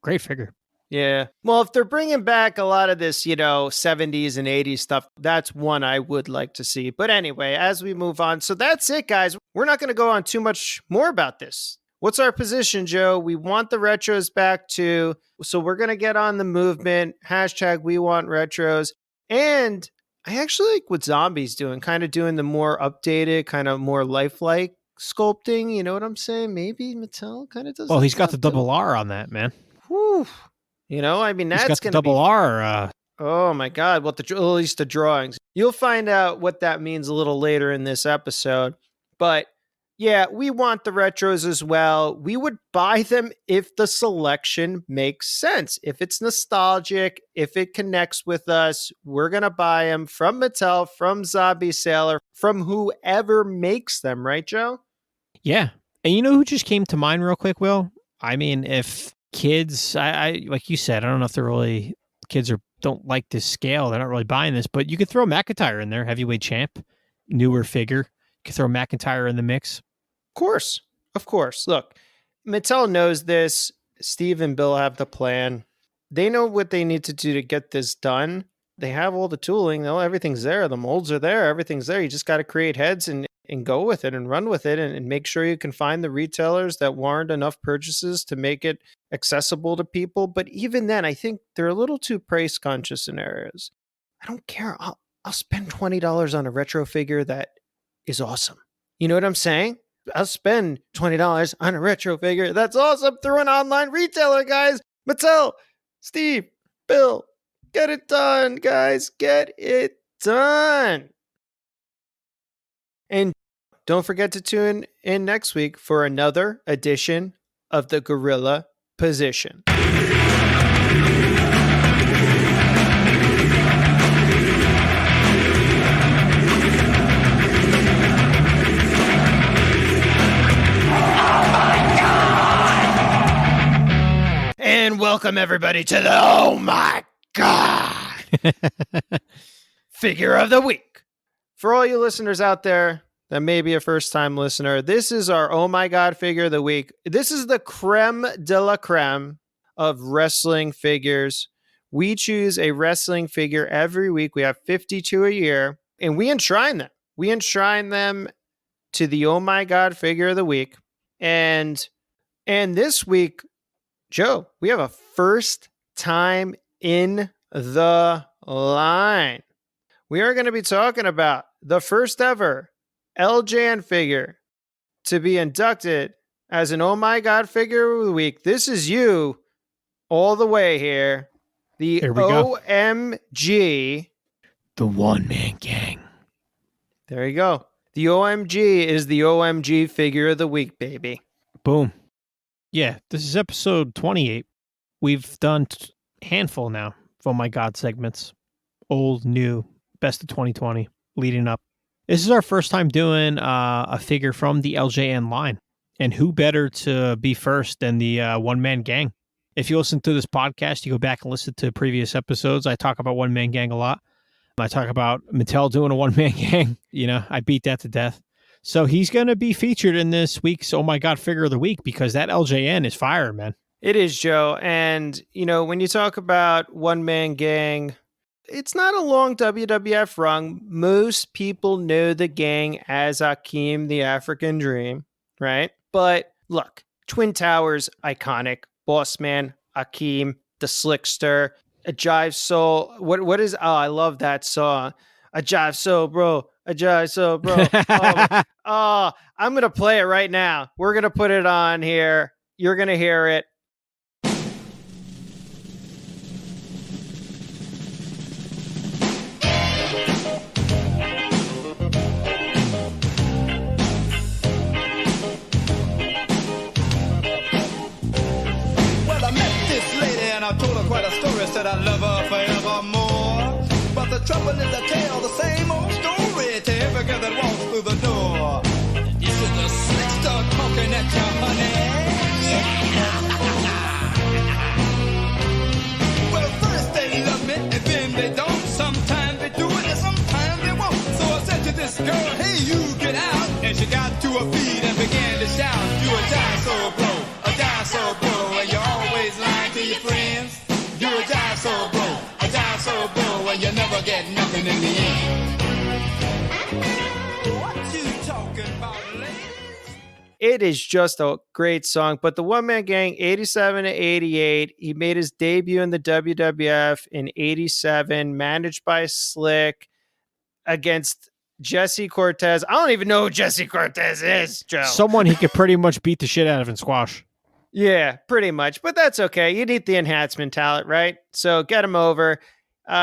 Great figure. Yeah. Well, if they're bringing back a lot of this, 70s and 80s stuff, that's one I would like to see. But anyway, as we move on. So that's it, guys. We're not going to go on too much more about this. What's our position, Joe? We want the retros back too. So we're going to get on the movement. # we want retros. And I actually like what Zombie's doing, kind of doing the more updated, kind of more lifelike sculpting. You know what I'm saying? Maybe Mattel kind of does. Well, he's got the double R on that, man. Whew. I mean, that's going to double be... R. Oh my God! Well, at least the drawings. You'll find out what that means a little later in this episode. But yeah, we want the retros as well. We would buy them if the selection makes sense. If it's nostalgic, if it connects with us, we're gonna buy them from Mattel, from Zombie Sailor, from whoever makes them. Right, Joe? Yeah, and you know who just came to mind real quick, Will? I mean, if kids, I like you said, I don't know if they're really kids or don't like this scale. They're not really buying this, but you could throw McIntyre in there, heavyweight champ, newer figure. You could throw McIntyre in the mix. Of course. Look, Mattel knows this. Steve and Bill have the plan. They know what they need to do to get this done. They have all the tooling. Everything's there. The molds are there. Everything's there. You just got to create heads and go with it and run with it and make sure you can find the retailers that warrant enough purchases to make it accessible to people. But even then, I think they're a little too price conscious in areas. I don't care. I'll spend $20 on a retro figure that is awesome. You know what I'm saying? I'll spend $20 on a retro figure that's awesome through an online retailer, guys. Mattel, Steve, Bill, get it done, guys. Get it done. And don't forget to tune in next week for another edition of the Gorilla Position. And welcome everybody to the Oh My God Figure of the Week. For all you listeners out there that may be a first-time listener, this is our Oh My God Figure of the Week. This is the creme de la creme of wrestling figures. We choose a wrestling figure every week. We have 52 a year, and we enshrine them. We enshrine them to the Oh My God Figure of the Week. And this week, Joe, we have a first time in the line. We are going to be talking about the first ever LJN figure to be inducted as an Oh My God Figure of the Week. This is you all the way here. The OMG. The One Man Gang. There you go. The OMG is the OMG Figure of the Week, baby. Boom. Yeah, this is episode 28. We've done a handful now of Oh My God segments. Old, new, best of 2020, leading up. This is our first time doing a figure from the LJN line. And who better to be first than the One Man Gang? If you listen to this podcast, you go back and listen to previous episodes. I talk about One Man Gang a lot. I talk about Mattel doing a One Man Gang. You know, I beat that to death. So he's going to be featured in this week's Oh My God Figure of the Week because that LJN is fire, man. It is, Joe. And, you know, when you talk about One Man Gang, it's not a long WWF run. Most people know the gang as Akeem, the African Dream, right? But look, Twin Towers, iconic. Boss Man, Akeem, the Slickster, a Jive Soul. What is, oh, I love that song. A Jive Soul, bro. A Jive Soul, bro. Oh, I'm going to play it right now. We're going to put it on here. You're going to hear it. Well, I met this lady and I told her quite a story. Said I love her forevermore. But the trouble is I tell the same old story to every girl that walks through the door. This is the Slickster talking at you, honey. Well, first they love me and then they don't. Sometimes they do it and sometimes they won't. So I said to this girl, hey, you get out. And she got to her feet and began to shout. You a jive soul bro, a jive soul bro. And you're always lying to your friends. You a jive soul bro, a jive soul bro. And you never get nothing in the end. What you talking about, ladies? It is just a great song. But the One Man Gang, 87 to 88, he made his debut in the WWF in 87, managed by Slick against Jesse Cortez. I don't even know who Jesse Cortez is, Joe. Someone he could pretty much beat the shit out of in squash. Yeah, pretty much. But that's okay. You need the enhancement talent, right? So get him over.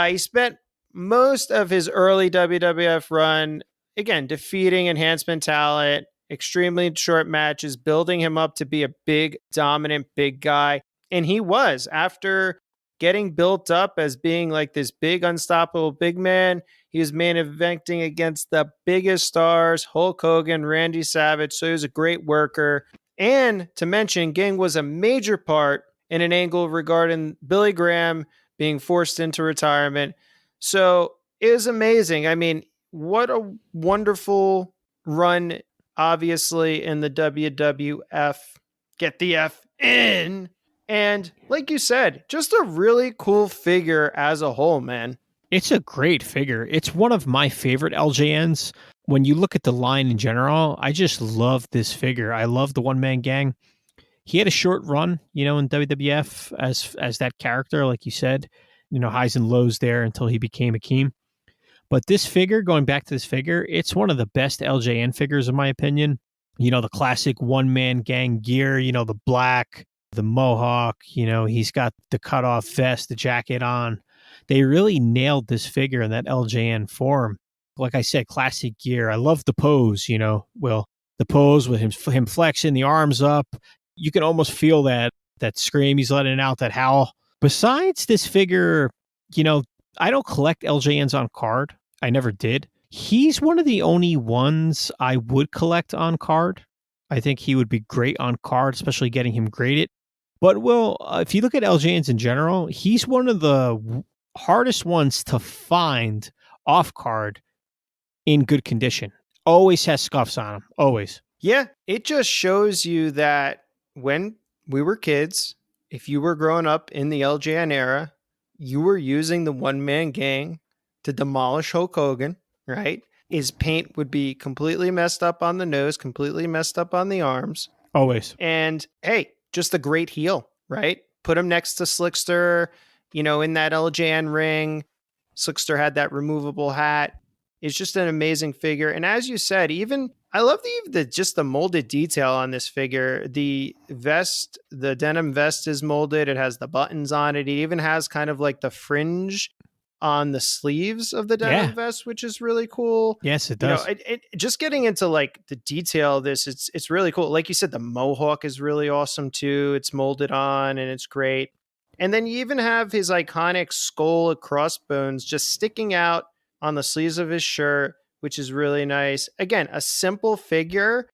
He spent most of his early WWF run, again, defeating enhancement talent, extremely short matches, building him up to be a big, dominant, big guy. And he was, after getting built up as being like this big, unstoppable big man, he was main eventing against the biggest stars, Hulk Hogan, Randy Savage. So he was a great worker. And to mention, Gang was a major part in an angle regarding Billy Graham being forced into retirement. So it was amazing. I mean, what a wonderful run, obviously, in the WWF. Get the F in. And like you said, just a really cool figure as a whole, man. It's a great figure. It's one of my favorite LJNs. When you look at the line in general, I just love this figure. I love the One Man Gang. He had a short run, you know, in WWF as that character, like you said, you know, highs and lows there until he became Akeem. But this figure, going back to this figure, it's one of the best LJN figures, in my opinion. You know, the classic One Man Gang gear, you know, the black, the mohawk, he's got the cutoff vest, the jacket on. They really nailed this figure in that LJN form. Like I said, classic gear. I love the pose, Will. The pose with him flexing the arms up. You can almost feel that scream he's letting out, that howl. Besides this figure, I don't collect LJNs on card. I never did. He's one of the only ones I would collect on card. I think he would be great on card, especially getting him graded. But, Will, if you look at LJNs in general, he's one of the hardest ones to find off card in good condition. Always has scuffs on him. Always. Yeah, it just shows you that when we were kids, if you were growing up in the LJN era, you were using the one-man gang to demolish Hulk Hogan, right? His paint would be completely messed up on the nose, completely messed up on the arms. Always. And hey, just a great heel, right? Put him next to Slickster, in that LJN ring. Slickster had that removable hat. It's just an amazing figure. And as you said, I love just the molded detail on this figure. The vest, the denim vest is molded. It has the buttons on it. It even has kind of like the fringe on the sleeves of the denim vest, which is really cool. Yes, it does. Just getting into like the detail of this, it's really cool. Like you said, the mohawk is really awesome too. It's molded on and it's great. And then you even have his iconic skull and crossbones just sticking out on the sleeves of his shirt, which is really nice. Again, a simple figure,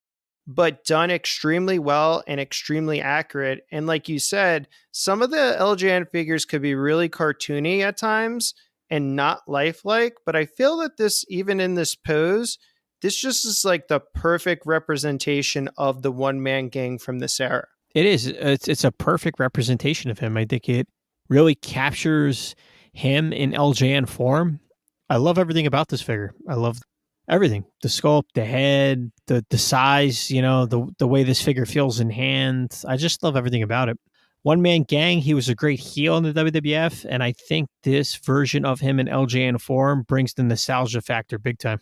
but done extremely well and extremely accurate. And like you said, some of the LJN figures could be really cartoony at times and not lifelike, but I feel that this, even in this pose, this just is like the perfect representation of the one-man gang from this era. It is. It's a perfect representation of him. I think it really captures him in LJN form. I love everything about this figure. I love everything. The sculpt, the head, the size, the way this figure feels in hand. I just love everything about it. One Man Gang, he was a great heel in the WWF, and I think this version of him in LJN form brings the nostalgia factor big time.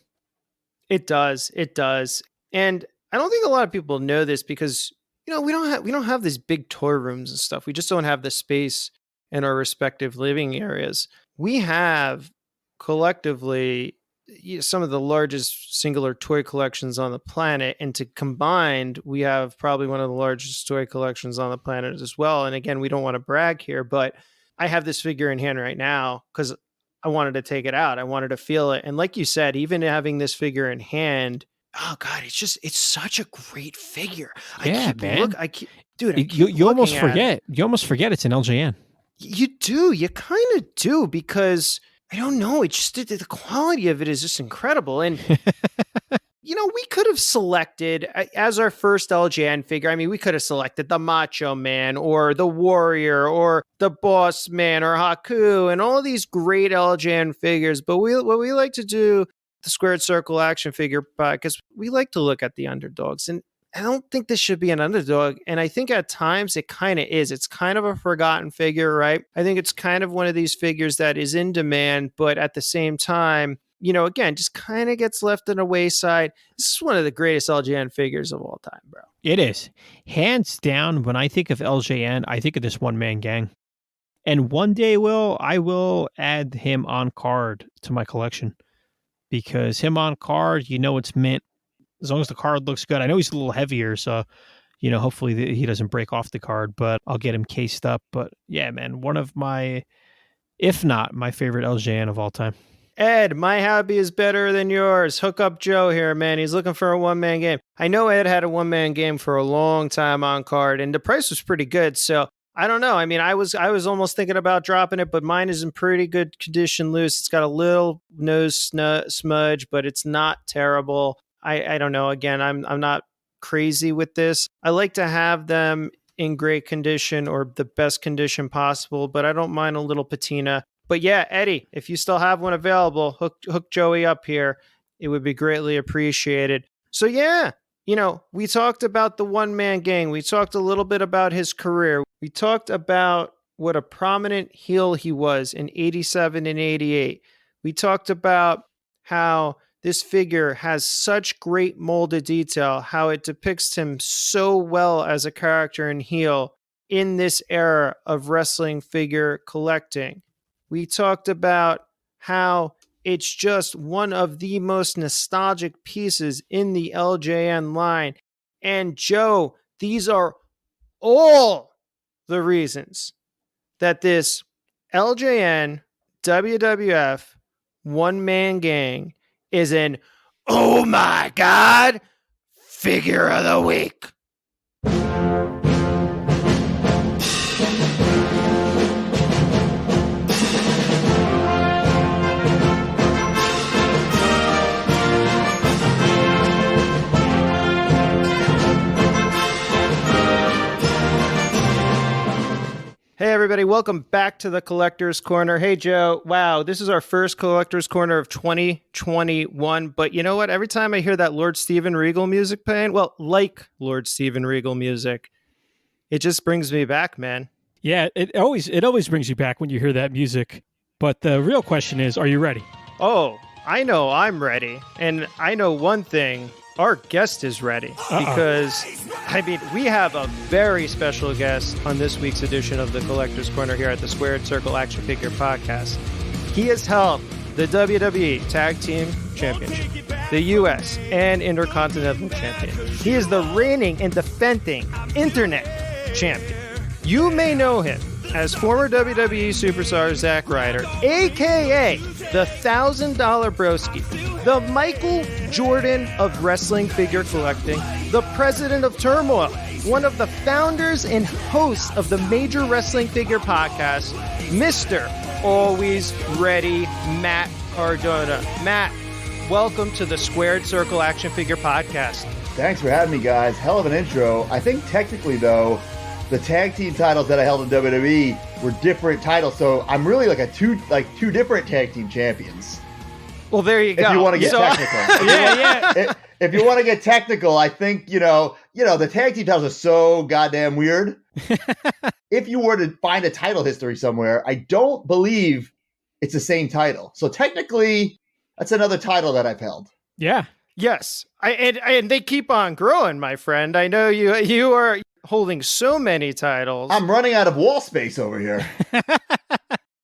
It does. It does. And I don't think a lot of people know this because, we don't have these big toy rooms and stuff. We just don't have the space in our respective living areas. We have collectively some of the largest singular toy collections on the planet, and combined we have probably one of the largest toy collections on the planet as well. And again, we don't want to brag here, but I have this figure in hand right now because I wanted to take it out. I wanted to feel it. And like you said, even having this figure in hand, oh God, it's such a great figure. Yeah, man. You almost forget. You almost forget it's an LJN. You do. You kind of do, because I don't know. It's just the quality of it is just incredible. And, we could have selected as our first LJN figure. I mean, we could have selected the Macho Man or the Warrior or the Boss Man or Haku and all of these great LJN figures. But what we like to do, the Squared Circle Action Figure Podcast, we like to look at the underdogs. And I don't think this should be an underdog. And I think at times it kind of is. It's kind of a forgotten figure, right? I think it's kind of one of these figures that is in demand, but at the same time, again, just kind of gets left on the wayside. This is one of the greatest LJN figures of all time, bro. It is. Hands down, when I think of LJN, I think of this one-man gang. And one day, I will add him on card to my collection, because him on card, it's mint. As long as the card looks good. I know he's a little heavier, so, hopefully he doesn't break off the card, but I'll get him cased up. But yeah, man, one of my, if not my favorite LJN of all time. Ed, my hobby is better than yours. Hook up Joe here, man. He's looking for a one-man game. I know Ed had a one-man game for a long time on card, and the price was pretty good. So I don't know. I mean, I was almost thinking about dropping it, but mine is in pretty good condition loose. It's got a little nose smudge, but it's not terrible. I don't know. Again, I'm not crazy with this. I like to have them in great condition or the best condition possible, but I don't mind a little patina. But yeah, Eddie, if you still have one available, hook Joey up here. It would be greatly appreciated. So yeah, we talked about the one-man gang. We talked a little bit about his career. We talked about what a prominent heel he was in 87 and 88. We talked about how this figure has such great molded detail, how it depicts him so well as a character and heel. in this era of wrestling figure collecting. We talked about how it's just one of the most nostalgic pieces in the LJN line. And Joe, these are all the reasons that this LJN WWF one-man gang is an oh my God figure of the week. Hey, everybody. Welcome back to the Collector's Corner. Hey, Joe. Wow, this is our first Collector's Corner of 2021. But you know what? Every time I hear that Lord Steven Regal music playing, well, like Lord Steven Regal music, it just brings me back, man. Yeah, it always brings you back when you hear that music. But the real question is, are you ready? Oh, I know I'm ready. And I know one thing. Our guest is ready because, I mean, we have a very special guest on this week's edition of the Collector's Corner here at the Squared Circle Action Figure Podcast. He has held the WWE Tag Team Championship, the U.S. and Intercontinental Champion. He is the reigning and defending Internet Champion. You may know him as former WWE superstar Zack Ryder, a.k.a. the $1,000 Broski, the Michael Jordan of wrestling figure collecting, the president of Turmoil, one of the founders and hosts of the Major Wrestling Figure Podcast, Mr. Alwayz Ready Matt Cardona. Matt, welcome to the Squared Circle Action Figure Podcast. Thanks for having me, guys. Hell of an intro. I think technically, though, the tag team titles that I held in WWE were different titles, so I'm really like two different tag team champions. Well, there you go. If you want to get technical, If you want to get technical, I think you know the tag team titles are so goddamn weird. If you were to find a title history somewhere, I don't believe it's the same title. So technically, that's another title that I've held. Yeah. Yes, and they keep on growing, my friend. I know you are holding so many titles. I'm running out of wall space over here.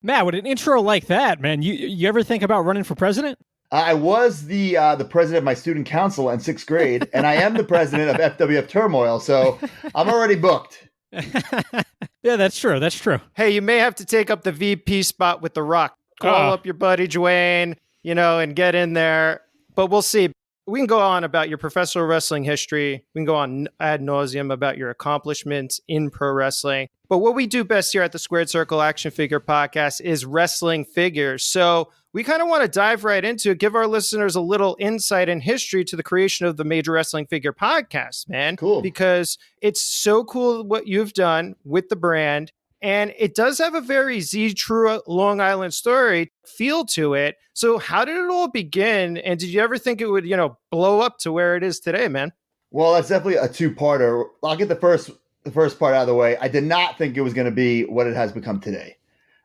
Matt, with an intro like that, man, you ever think about running for president? I was the president of my student council in 6th grade, and I am the president of FWF Turmoil, so I'm already booked. Yeah, that's true. That's true. Hey, you may have to take up the VP spot with The Rock. Call up your buddy Dwayne, and get in there. But we'll see. We can go on about your professional wrestling history. We can go on ad nauseum about your accomplishments in pro wrestling. But what we do best here at the Squared Circle Action Figure Podcast is wrestling figures. So we kind of want to dive right into it, give our listeners a little insight and history to the creation of the Major Wrestling Figure Podcast, man. Cool. Because it's so cool what you've done with the brand. And it does have a very Z-True Long Island story feel to it. So how did it all begin? And did you ever think it would, blow up to where it is today, man? Well, that's definitely a two-parter. I'll get the first part out of the way. I did not think it was going to be what it has become today.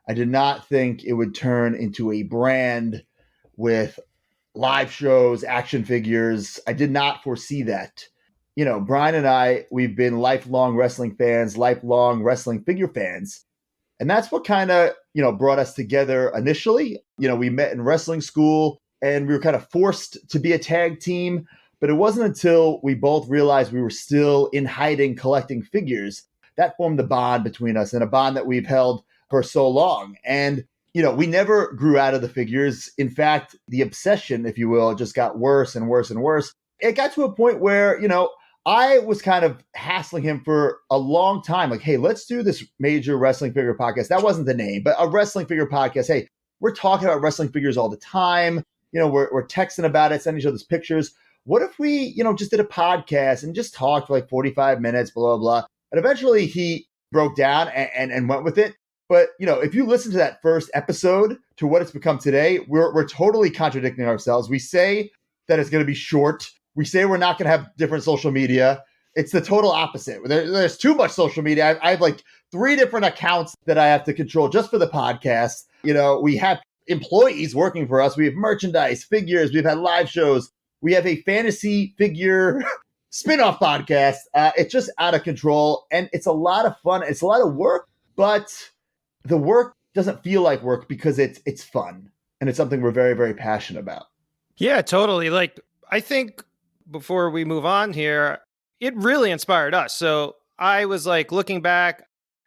I did not think it would turn into a brand with live shows, action figures. I did not foresee that. Brian and I, we've been lifelong wrestling fans, lifelong wrestling figure fans. And that's what kind of, brought us together initially. We met in wrestling school and we were kind of forced to be a tag team. But it wasn't until we both realized we were still in hiding collecting figures that formed the bond between us, and a bond that we've held for so long. And, we never grew out of the figures. In fact, the obsession, if you will, just got worse and worse and worse. It got to a point where, I was kind of hassling him for a long time. Like, hey, let's do this Major Wrestling Figure Podcast. That wasn't the name, but a wrestling figure podcast. Hey, we're talking about wrestling figures all the time. We're texting about it, sending each other pictures. What if we, just did a podcast and just talked for like 45 minutes, blah, blah, blah. And eventually he broke down and went with it. But, if you listen to that first episode to what it's become today, we're totally contradicting ourselves. We say that it's going to be short. We say we're not going to have different social media. It's the total opposite. There's too much social media. I have like 3 different accounts that I have to control just for the podcast. We have employees working for us. We have merchandise, figures. We've had live shows. We have a fantasy figure spin-off podcast. It's just out of control, and it's a lot of fun. It's a lot of work, but the work doesn't feel like work because it's fun, and it's something we're very, very passionate about. Yeah, totally. Like, I think before we move on here, it really inspired us. So I was like looking back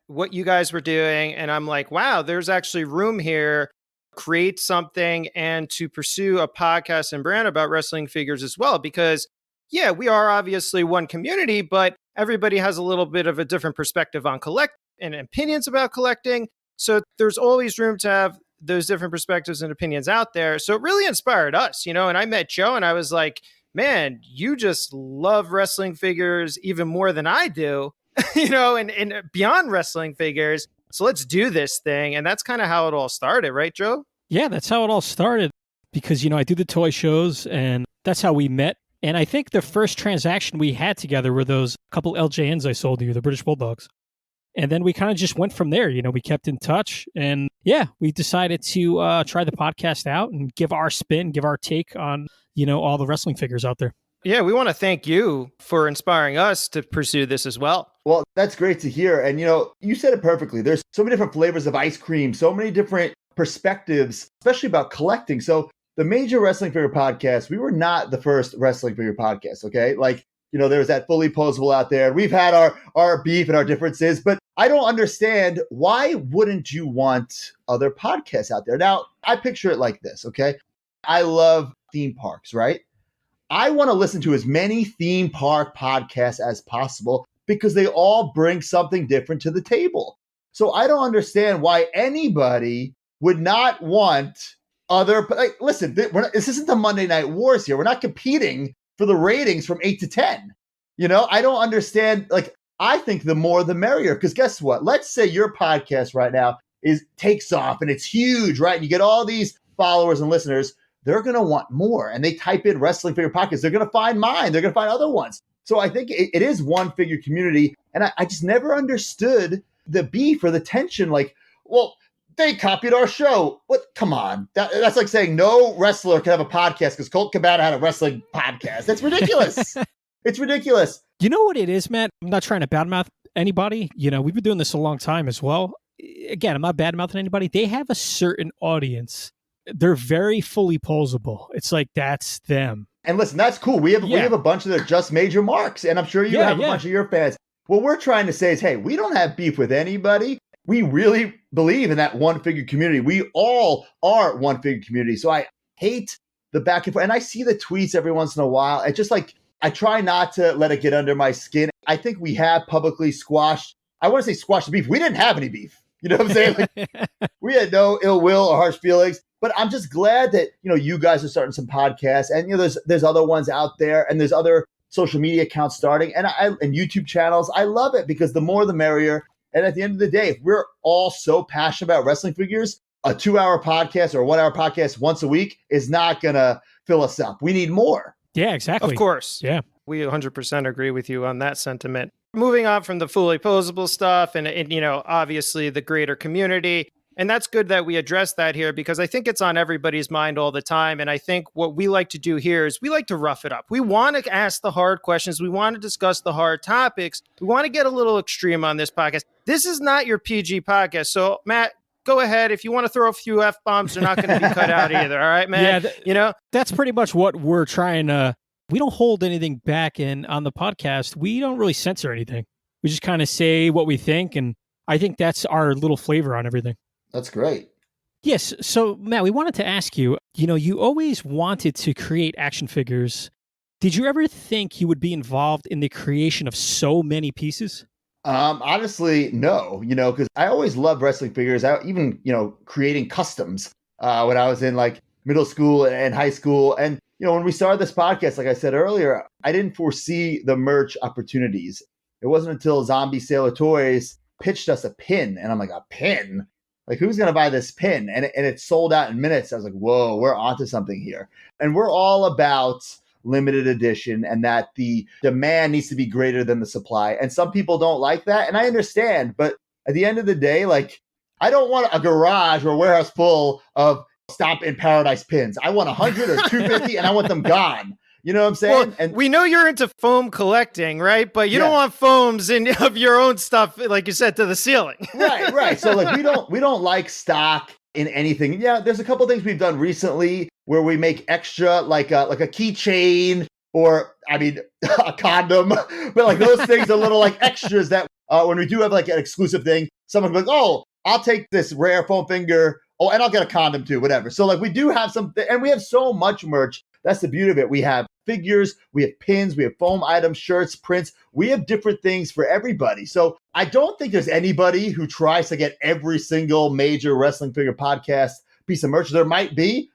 what you guys were doing, and I'm like, wow, there's actually room here, create something and to pursue a podcast and brand about wrestling figures as well. Because yeah, we are obviously one community, but everybody has a little bit of a different perspective on collect and opinions about collecting. So there's always room to have those different perspectives and opinions out there. So it really inspired us, you know, and I met Joe and I was like, man, you just love wrestling figures even more than I do, you know, and beyond wrestling figures. So let's do this thing. And that's kind of how it all started, right, Joe? Yeah, that's how it all started because, you know, I do the toy shows and that's how we met. And I think the first transaction we had together were those couple LJNs I sold you, the British Bulldogs. And then we kind of just went from there. You know, we kept in touch. And yeah, we decided to try the podcast out and give our spin, give our take on, you know, all the wrestling figures out there. Yeah, we want to thank you for inspiring us to pursue this as well. Well, that's great to hear. And, you know, you said it perfectly. There's so many different flavors of ice cream, so many different perspectives, especially about collecting. So the Major Wrestling Figure Podcast, we were not the first wrestling figure podcast, okay? Like, you know, there's that Fully Posable out there. We've had our beef and our differences, but I don't understand, why wouldn't you want other podcasts out there? Now, I picture it like this, okay? I love theme parks, right? I want to listen to as many theme park podcasts as possible because they all bring something different to the table. So I don't understand why anybody would not want other, like, listen, this isn't the Monday Night Wars here. We're not competing for the ratings from 8 to 10. You know, I don't understand. Like, I think the more the merrier, because guess what? Let's say your podcast right now takes off and it's huge, right? And you get all these followers and listeners. They're going to want more. And they type in wrestling figure podcast. They're going to find mine. They're going to find other ones. So I think it is one figure community. And I just never understood the beef or the tension. Like, well, they copied our show. What? Come on. That's like saying no wrestler can have a podcast because Colt Cabana had a wrestling podcast. That's ridiculous. It's ridiculous. You know what it is, Matt? I'm not trying to badmouth anybody. You know, we've been doing this a long time as well. Again, I'm not badmouthing anybody. They have a certain audience. They're very fully posable. It's like, that's them. And listen, that's cool. We have a bunch of their just major marks, and I'm sure you have a bunch of your fans. What we're trying to say is, hey, we don't have beef with anybody. We really believe in that one figure community. We all are one figure community. So I hate the back and forth. And I see the tweets every once in a while. It's just like, I try not to let it get under my skin. I think we have publicly squashed, I want to say squashed the beef. We didn't have any beef. You know what I'm saying? Like, we had no ill will or harsh feelings. But I'm just glad that, you know, you guys are starting some podcasts, and, you know, there's other ones out there, and there's other social media accounts starting, and YouTube channels. I love it because the more the merrier. And at the end of the day, if we're all so passionate about wrestling figures, a 2-hour podcast or a 1-hour podcast once a week is not going to fill us up. We need more. Yeah, exactly. Of course. Yeah. We 100% agree with you on that sentiment. Moving on from the fully posable stuff and, you know, obviously the greater community. And that's good that we address that here because I think it's on everybody's mind all the time. And I think what we like to do here is we like to rough it up. We want to ask the hard questions. We want to discuss the hard topics. We want to get a little extreme on this podcast. This is not your PG podcast. So, Matt, go ahead. If you want to throw a few F-bombs, they're not going to be cut out either. All right, man? Yeah, you know? That's pretty much what we're trying to... We don't hold anything back on the podcast. We don't really censor anything. We just kind of say what we think. And I think that's our little flavor on everything. That's great. Yes. So, Matt, we wanted to ask you, you know, you always wanted to create action figures. Did you ever think you would be involved in the creation of so many pieces? Honestly, no, you know, because I always loved wrestling figures. I even, you know, creating customs when I was in like middle school and high school. And, you know, when we started this podcast, like I said earlier, I didn't foresee the merch opportunities. It wasn't until Zombie Sailor Toys pitched us a pin. And I'm like, a pin? Like, who's going to buy this pin? And it sold out in minutes. I was like, whoa, we're onto something here. And we're all about limited edition and that the demand needs to be greater than the supply. And some people don't like that. And I understand. But at the end of the day, like, I don't want a garage or a warehouse full of Stomp in Paradise pins. I want 100 or 250 and I want them gone. You know what I'm saying? Well, and we know you're into foam collecting, right? But you don't want foams of your own stuff, like you said, to the ceiling. Right. So like we don't like stock in anything. Yeah, there's a couple things we've done recently where we make extra, like a keychain or a condom, but like those things are little like extras that when we do have like an exclusive thing, someone goes, "Oh, I'll take this rare foam finger. Oh, and I'll get a condom too, whatever." So like we do have and we have so much merch. That's the beauty of it. We have figures, we have pins, we have foam items, shirts, prints. We have different things for everybody. So I don't think there's anybody who tries to get every single major wrestling figure podcast piece of merch. There might be.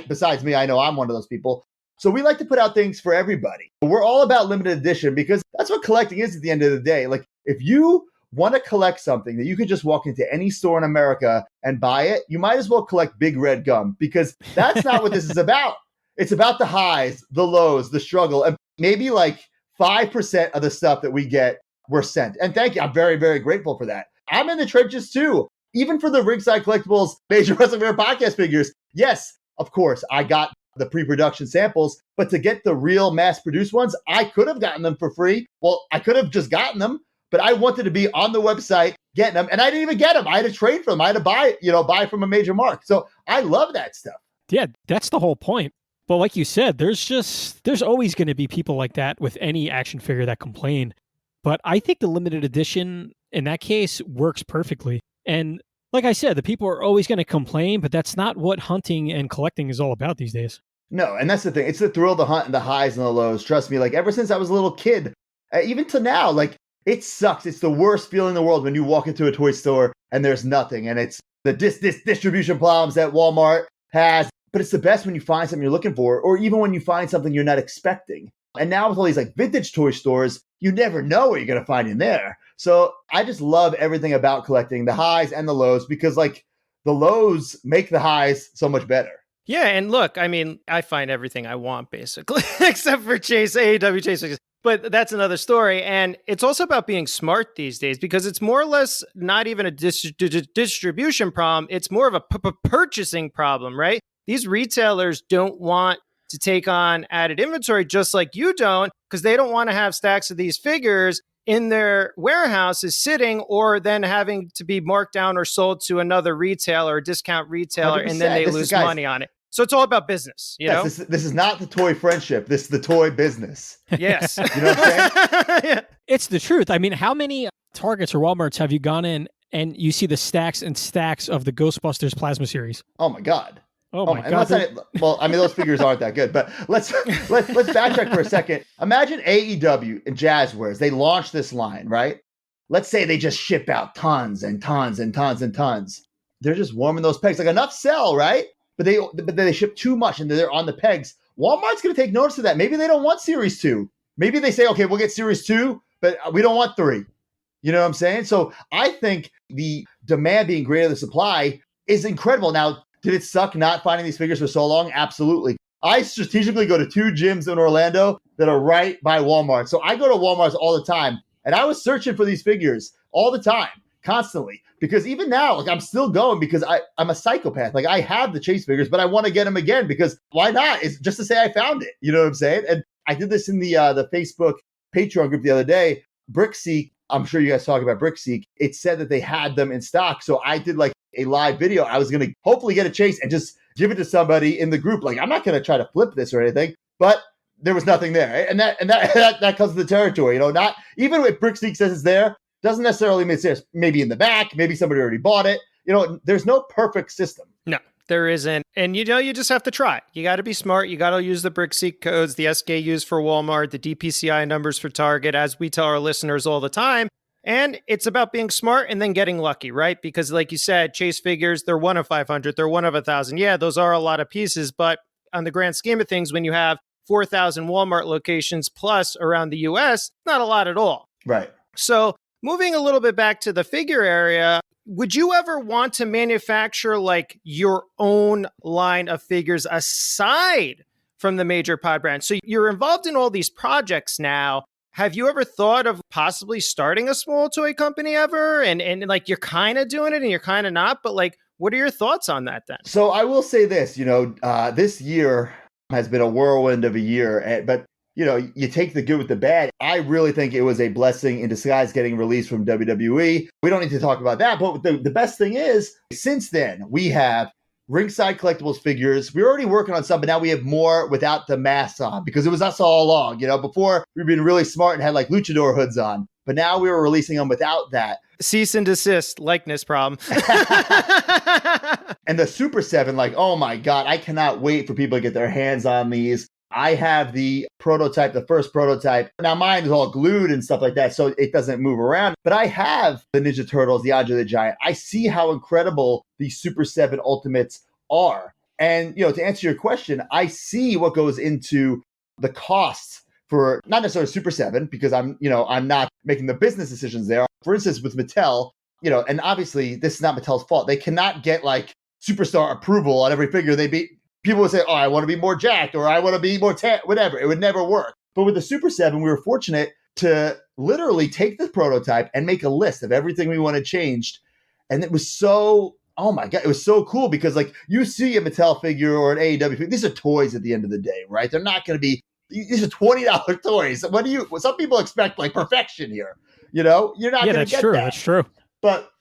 Besides me, I know I'm one of those people. So we like to put out things for everybody. We're all about limited edition because that's what collecting is at the end of the day. Like if you want to collect something that you could just walk into any store in America and buy it, you might as well collect Big Red Gum because that's not what this is about. It's about the highs, the lows, the struggle, and maybe like 5% of the stuff that we get were sent. And thank you. I'm very, very grateful for that. I'm in the trenches too. Even for the Ringside Collectibles Major Wrestling Figure Podcast figures. Yes, of course, I got the pre-production samples, but to get the real mass-produced ones, I could have gotten them for free. Well, I could have just gotten them, but I wanted to be on the website getting them, and I didn't even get them. I had to trade for them. I had to buy from a major mark. So I love that stuff. Yeah, that's the whole point. But like you said, there's always going to be people like that with any action figure that complain. But I think the limited edition in that case works perfectly. And like I said, the people are always going to complain, but that's not what hunting and collecting is all about these days. No, and that's the thing. It's the thrill of the hunt and the highs and the lows. Trust me, like ever since I was a little kid, even to now, like it sucks. It's the worst feeling in the world when you walk into a toy store and there's nothing. And it's the distribution problems that Walmart has. But it's the best when you find something you're looking for, or even when you find something you're not expecting. And now with all these like vintage toy stores, you never know what you're going to find in there. So I just love everything about collecting, the highs and the lows, because like the lows make the highs so much better. Yeah, and look, I find everything I want basically, except for AEW Chase figures. But that's another story. And it's also about being smart these days because it's more or less not even a distribution problem. It's more of a purchasing problem, right? These retailers don't want to take on added inventory just like you don't, because they don't want to have stacks of these figures in their warehouses sitting or then having to be marked down or sold to another retailer or discount retailer, and then they lose money on it. So it's all about business, you know? This is not the toy friendship. This is the toy business. Yes. You know what I'm saying? Yeah. It's the truth. How many Targets or Walmarts have you gone in and you see the stacks and stacks of the Ghostbusters Plasma series? Oh my God. Oh my God. Those figures aren't that good, but let's backtrack for a second. Imagine AEW and Jazzwares. They launched this line, right? Let's say they just ship out tons and tons and tons and tons. They're just warming those pegs. Like enough sell, right? But they ship too much and they're on the pegs. Walmart's going to take notice of that. Maybe they don't want Series 2. Maybe they say, okay, we'll get Series 2, but we don't want 3. You know what I'm saying? So I think the demand being greater than the supply is incredible. Now, did it suck not finding these figures for so long? Absolutely. I strategically go to 2 gyms in Orlando that are right by Walmart. So I go to Walmart all the time. And I was searching for these figures all the time, constantly. Because even now, like I'm still going because I'm a psychopath. Like I have the Chase figures, but I want to get them again because why not? It's just to say I found it. You know what I'm saying? And I did this in the Facebook Patreon group the other day. Brickseek, I'm sure you guys talk about Brickseek. It said that they had them in stock. So I did like a live video. I was going to hopefully get a Chase and just give it to somebody in the group. Like I'm not going to try to flip this or anything, but there was nothing there. And that comes to the territory, you know, not even if Brickseek says it's there, doesn't necessarily mean it's there. Maybe in the back, maybe somebody already bought it. You know, there's no perfect system. No, there isn't. And you know, you just have to try. You got to be smart. You got to use the Brickseek codes, the SKUs for Walmart, the DPCI numbers for Target, as we tell our listeners all the time. And it's about being smart and then getting lucky, right? Because like you said, Chase figures, they're 1 of 500, they're 1 of 1,000. Yeah, those are a lot of pieces, but on the grand scheme of things, when you have 4,000 Walmart locations plus around the US, not a lot at all. Right. So moving a little bit back to the figure area, would you ever want to manufacture like your own line of figures aside from the major pod brands? So you're involved in all these projects now. Have you ever thought of possibly starting a small toy company ever? And like you're kind of doing it and you're kind of not, but like, what are your thoughts on that then? So I will say this, you know, this year has been a whirlwind of a year. But, you take the good with the bad. I really think it was a blessing in disguise getting released from WWE. We don't need to talk about that. But the best thing is, since then, we have Ringside Collectibles figures. We're already working on some, but now we have more without the masks on because it was us all along. Before we've been really smart and had like luchador hoods on, but now we were releasing them without that. Cease and desist, likeness problem. And the Super 7, oh my God, I cannot wait for people to get their hands on these. I have the prototype, the first prototype. Now mine is all glued and stuff like that, so it doesn't move around. But I have the Ninja Turtles, the Andre the Giant. I see how incredible these Super 7 Ultimates are. And, to answer your question, I see what goes into the costs for not necessarily Super 7 because I'm not making the business decisions there. For instance, with Mattel, and obviously this is not Mattel's fault. They cannot get superstar approval on every figure. People would say, oh, I want to be more jacked or I want to be more whatever. It would never work. But with the Super 7, we were fortunate to literally take the prototype and make a list of everything we wanted changed. And it was so, oh my God, it was so cool because you see a Mattel figure or an AEW figure, these are toys at the end of the day, right? They're not going to be, these are $20 toys. Some people expect perfection here, you're not going to get that. That's true. But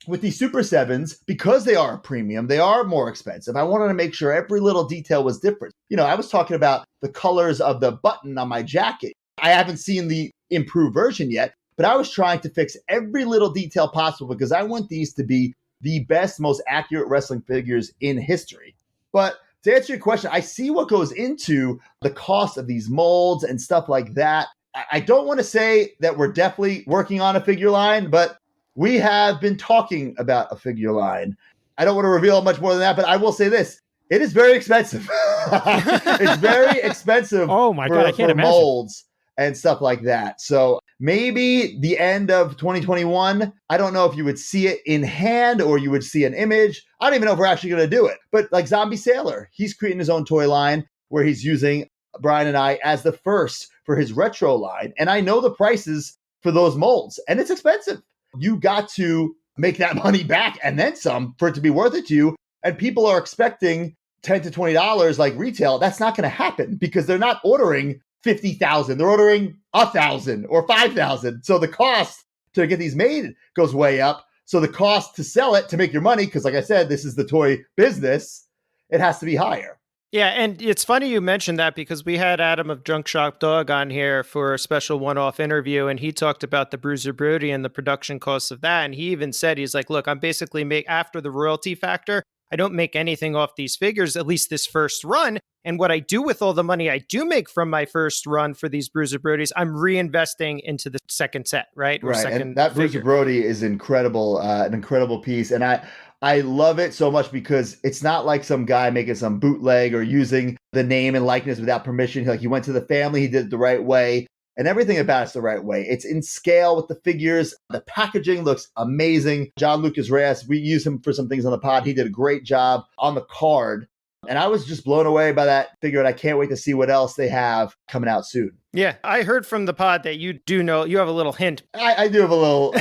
with these Super 7s, because they are a premium, they are more expensive. I wanted to make sure every little detail was different. I was talking about the colors of the button on my jacket. I haven't seen the improved version yet, but I was trying to fix every little detail possible because I want these to be the best, most accurate wrestling figures in history. But to answer your question, I see what goes into the cost of these molds and stuff like that. I don't want to say that we're definitely working on a figure line, but we have been talking about a figure line. I don't want to reveal much more than that, but I will say this. It is very expensive. It's very expensive oh my God, I can't imagine. Molds and stuff like that. So maybe the end of 2021, I don't know if you would see it in hand or you would see an image. I don't even know if we're actually going to do it. But Zombie Sailor, he's creating his own toy line where he's using Brian and I as the first for his retro line. And I know the prices for those molds, and it's expensive. You got to make that money back and then some for it to be worth it to you. And people are expecting $10 to $20 retail. That's not going to happen because they're not ordering 50,000. They're ordering 1,000 or 5,000. So the cost to get these made goes way up. So the cost to sell it to make your money, because like I said, this is the toy business, it has to be higher. Yeah, and it's funny you mentioned that because we had Adam of Drunk Shop Dog on here for a special one-off interview, and he talked about the Bruiser Brody and the production costs of that. And he even said, he's like, look, I'm basically after the royalty factor, I don't make anything off these figures, at least this first run. And what I do with all the money I do make from my first run for these Bruiser Brodies, I'm reinvesting into the second set, right? Right, and that Bruiser Brody is incredible, an incredible piece. And I love it so much because it's not like some guy making some bootleg or using the name and likeness without permission. He went to the family, he did it the right way, and everything about it's the right way. It's in scale with the figures. The packaging looks amazing. John Lucas Reyes, we use him for some things on the pod. He did a great job on the card. And I was just blown away by that figure, and I can't wait to see what else they have coming out soon. Yeah, I heard from the pod that you do know, you have a little hint. I do have a little,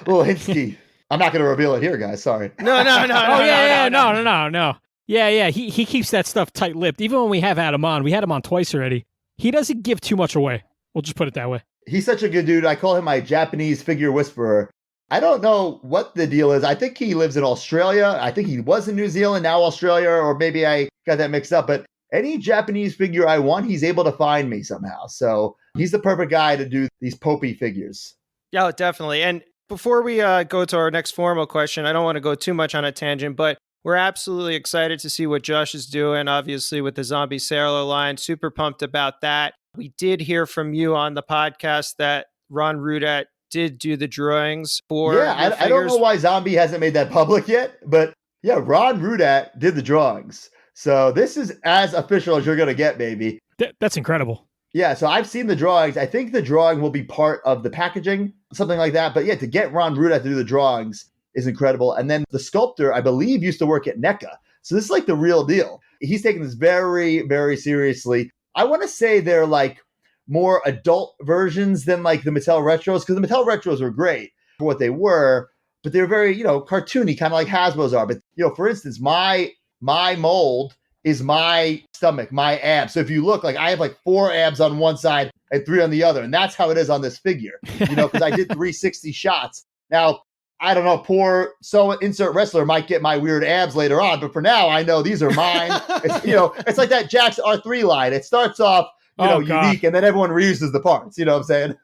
little hint. I'm not going to reveal it here, guys. Sorry. No. No. Yeah. He keeps that stuff tight-lipped. Even when we have Adam on, we had him on twice already. He doesn't give too much away. We'll just put it that way. He's such a good dude. I call him my Japanese figure whisperer. I don't know what the deal is. I think he lives in Australia. I think he was in New Zealand, now Australia, or maybe I got that mixed up. But any Japanese figure I want, he's able to find me somehow. So he's the perfect guy to do these Popey figures. Yeah, definitely. And before we go to our next formal question, I don't want to go too much on a tangent, but we're absolutely excited to see what Josh is doing, obviously, with the Zombie Sailor line. Super pumped about that. We did hear from you on the podcast that Ron Rudat did do the drawings for I don't know why Zombie hasn't made that public yet, but yeah, Ron Rudat did the drawings. So this is as official as you're going to get, baby. That's incredible. Yeah, so I've seen the drawings. I think the drawing will be part of the packaging, something like that. But yeah, to get Ron Rudat to do the drawings is incredible. And then the sculptor, I believe, used to work at NECA. So this is like the real deal. He's taking this very, very seriously. I want to say they're like more adult versions than like the Mattel Retros, because the Mattel Retros were great for what they were, but they're very, cartoony, kind of like Hasbro's are. But, for instance, my mold is my stomach, my abs. So if you look, like I have like 4 abs on one side and 3 on the other. And that's how it is on this figure, because I did 360 shots. Now, I don't know, poor insert wrestler might get my weird abs later on, but for now, I know these are mine. It's like that Jax R3 line. It starts off, unique, and then everyone reuses the parts. You know what I'm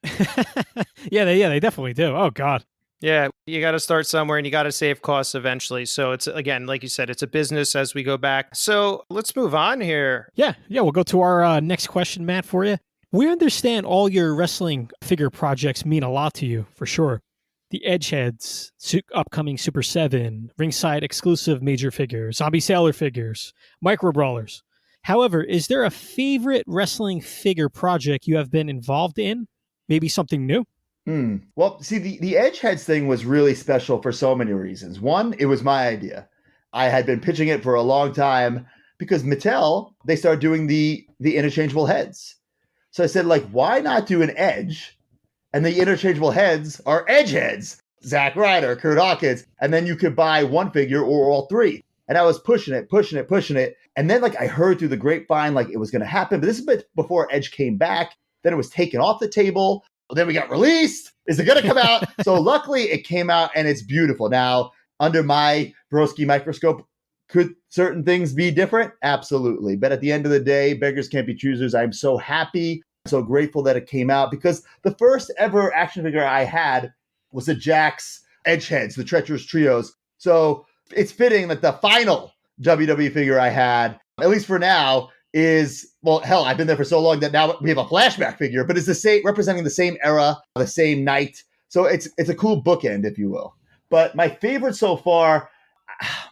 saying? Yeah, they definitely do. Oh God. Yeah, you got to start somewhere and you got to save costs eventually. So it's, again, like you said, it's a business as we go back. So let's move on here. Yeah, we'll go to our next question, Matt, for you. We understand all your wrestling figure projects mean a lot to you, for sure. The Edgeheads, upcoming Super 7, ringside exclusive major figures, Zombie Sailor figures, Micro Brawlers. However, is there a favorite wrestling figure project you have been involved in? Maybe something new? Well, see, the Edgeheads thing was really special for so many reasons. One, it was my idea. I had been pitching it for a long time because Mattel, they started doing the interchangeable heads. So I said, like, why not do an Edge? And the interchangeable heads are Edgeheads. Zack Ryder, Kurt Hawkins. And then you could buy one figure or all 3. And I was pushing it. And then, like, I heard through the grapevine, like, it was going to happen. But this is a bit before Edge came back. Then it was taken off the table. Then we got released. Is it going to come out? So luckily it came out and it's beautiful. Now, under my Broski microscope, could certain things be different? Absolutely. But at the end of the day, beggars can't be choosers. I'm so happy, so grateful that it came out, because the first ever action figure I had was the Jax Edgeheads, the Treacherous Trios. So it's fitting that the final WWE figure I had, at least for now, is, well, hell, I've been there for so long that now we have a flashback figure, but it's the same, representing the same era, the same night. So it's a cool bookend, if you will. But my favorite so far,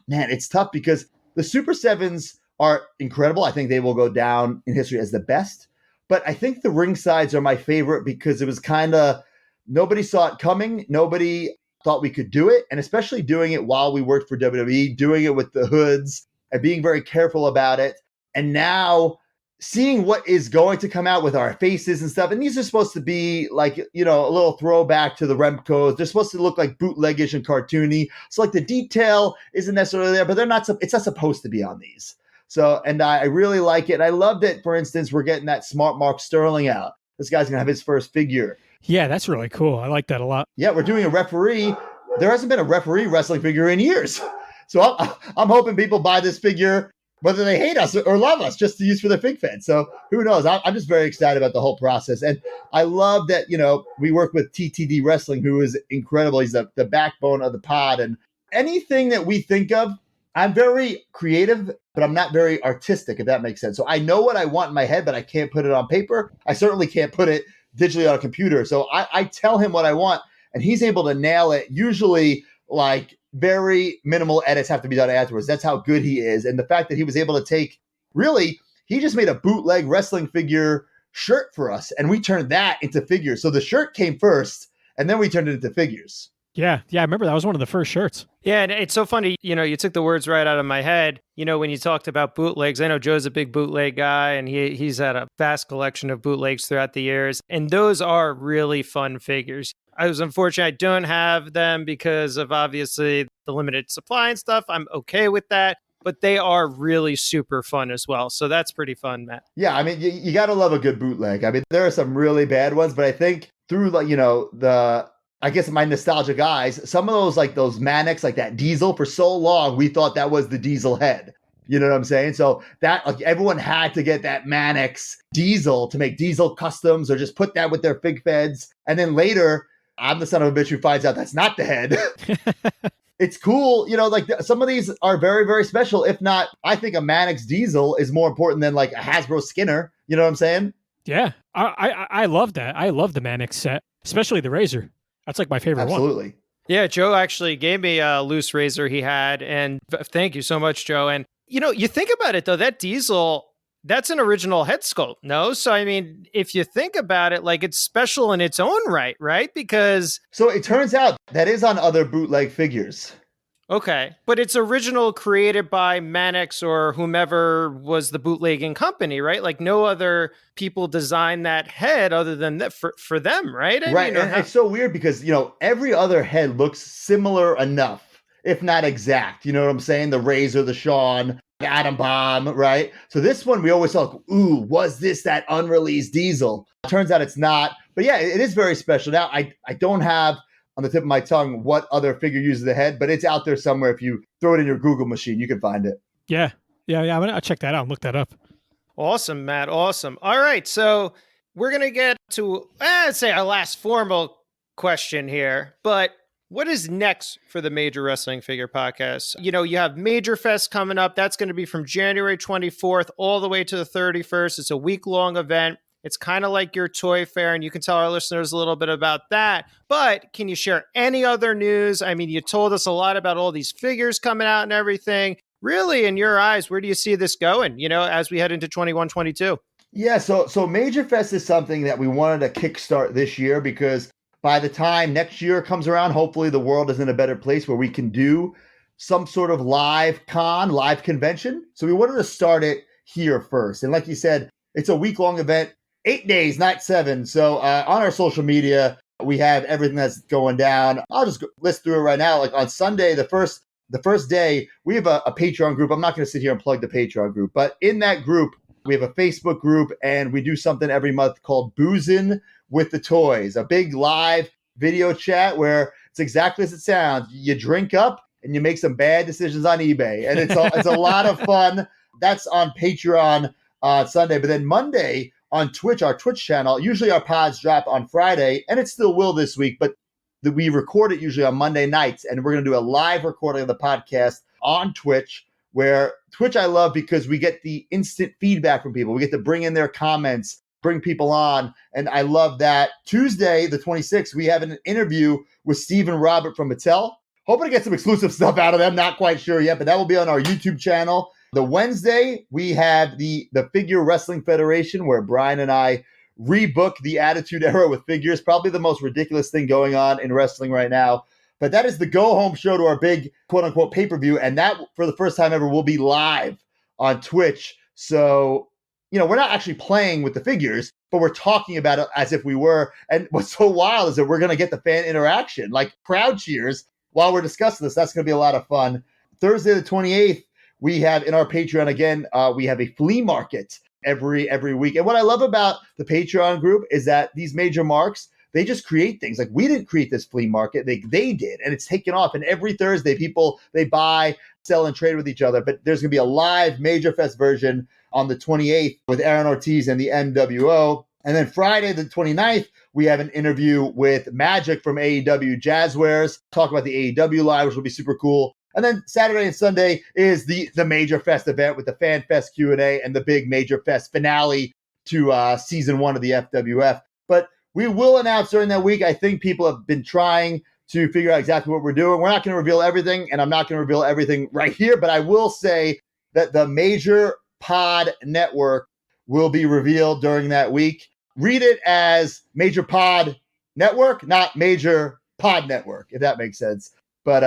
man, it's tough because the Super 7s are incredible. I think they will go down in history as the best. But I think the ringsides are my favorite because it was kind of, nobody saw it coming. Nobody thought we could do it. And especially doing it while we worked for WWE, doing it with the hoods and being very careful about it. And now seeing what is going to come out with our faces and stuff. And these are supposed to be like, a little throwback to the Remcos. They're supposed to look like bootleggish and cartoony. So like the detail isn't necessarily there, but it's not supposed to be on these. So, and I really like it. I love that, for instance, we're getting that Smart Mark Sterling out. This guy's going to have his first figure. Yeah, that's really cool. I like that a lot. Yeah, we're doing a referee. There hasn't been a referee wrestling figure in years. So I'm hoping people buy this figure, whether they hate us or love us, just to use for their fig fed. So who knows? I'm just very excited about the whole process. And I love that, we work with TTD Wrestling, who is incredible. He's the backbone of the pod. And anything that we think of, I'm very creative, but I'm not very artistic, if that makes sense. So I know what I want in my head, but I can't put it on paper. I certainly can't put it digitally on a computer. So I tell him what I want, and he's able to nail it. Usually, like, very minimal edits have to be done afterwards. That's how good he is. And the fact that he was able to take, really, he just made a bootleg wrestling figure shirt for us, and we turned that into figures. So the shirt came first, and then we turned it into figures. Yeah, I remember that was one of the first shirts. Yeah, and it's so funny, you took the words right out of my head. When you talked about bootlegs, I know Joe's a big bootleg guy, and he's had a vast collection of bootlegs throughout the years, and those are really fun figures. I was unfortunate I don't have them because of obviously the limited supply and stuff. I'm okay with that, but they are really super fun as well. So that's pretty fun, Matt. Yeah, I mean, you got to love a good bootleg. I mean, there are some really bad ones, but I think through, like, I guess my nostalgic eyes, some of those Mannix, like that Diesel, for so long, we thought that was the Diesel head. You know what I'm saying? So that, like, everyone had to get that Mannix Diesel to make Diesel customs or just put that with their fig feds. And then later, I'm the son of a bitch who finds out that's not the head. It's cool. Some of these are very, very special. If not, I think a Mannix Diesel is more important than like a Hasbro Skinner. You know what I'm saying? Yeah, I love that. I love the Mannix set, especially the Razor. That's like my favorite one. Absolutely. Yeah, Joe actually gave me a loose Razor he had, and thank you so much, Joe. And, you think about it, though, that Diesel, that's an original head sculpt, no? So, I mean, if you think about it, like, it's special in its own right? Because... So it turns out that is on other bootleg figures. Okay. But it's original, created by Mannix or whomever was the bootlegging company, right? Like, no other people designed that head other than that for them, right? Right. And it's so weird because, every other head looks similar enough, if not exact. You know what I'm saying? The Razor, the Shawn, the atom bomb, right? So this one, we always thought, ooh, was this that unreleased Diesel? Turns out it's not. But yeah, it is very special. Now, I don't have on the tip of my tongue what other figure uses the head, but it's out there somewhere. If you throw it in your Google machine, you can find it. Yeah. I'll check that out and look that up. Awesome, Matt. Awesome. All right. So we're going to get to, let's say, our last formal question here. But what is next for the Major Wrestling Figure Podcast? You know, you have Major Fest coming up. That's going to be from January 24th all the way to the 31st. It's a week-long event. It's kind of like your toy fair, and you can tell our listeners a little bit about that. But can you share any other news? I mean, you told us a lot about all these figures coming out and everything. Really, in your eyes, where do you see this going, you know, as we head into 21-22? Yeah, so Major Fest is something that we wanted to kickstart this year because by the time next year comes around, hopefully the world is in a better place where we can do some sort of live convention. So we wanted to start it here first. And like you said, it's a week-long event, 8 days, not 7. So on our social media, we have everything that's going down. I'll just list through it right now. Like on Sunday, the first day, we have a Patreon group. I'm not going to sit here and plug the Patreon group, but in that group, we have a Facebook group, and we do something every month called Boozin' with the Toys, a big live video chat where it's exactly as it sounds. You drink up and you make some bad decisions on eBay, and it's a lot of fun. That's on Patreon Sunday, but then Monday on Twitch, our Twitch channel. Usually our pods drop on Friday, and it still will this week, but we record it usually on Monday nights, and we're going to do a live recording of the podcast on Twitch. Where Twitch I love because we get the instant feedback from people. We get to bring in their comments, bring people on, and I love that. Tuesday, the 26th, we have an interview with Steve and Robert from Mattel. Hoping to get some exclusive stuff out of them. Not quite sure yet, but that will be on our YouTube channel. The Wednesday, we have the Figure Wrestling Federation, where Brian and I rebook the Attitude Era with figures. Probably the most ridiculous thing going on in wrestling right now. But that is the go-home show to our big, quote-unquote, pay-per-view. And that, for the first time ever, will be live on Twitch. So, you know, we're not actually playing with the figures, but we're talking about it as if we were. And what's so wild is that we're going to get the fan interaction, like crowd cheers, while we're discussing this. That's going to be a lot of fun. Thursday, the 28th, we have in our Patreon, again, we have a flea market every week. And what I love about the Patreon group is that these major marks, they just create things. Like, we didn't create this flea market. They did, and it's taken off. And every Thursday, people, they buy, sell, and trade with each other. But there's going to be a live Major Fest version on the 28th with Aaron Ortiz and the NWO. And then Friday, the 29th, we have an interview with Magic from AEW Jazzwares. Talk about the AEW line, which will be super cool. And then Saturday and Sunday is the Major Fest event with the Fan Fest Q&A and the big Major Fest finale to season 1 of the FWF. But we will announce during that week. I think people have been trying to figure out exactly what we're doing. We're not going to reveal everything, and I'm not going to reveal everything right here, but I will say that the Major Pod Network will be revealed during that week. Read it as Major Pod Network, not Major Pod Network, if that makes sense. But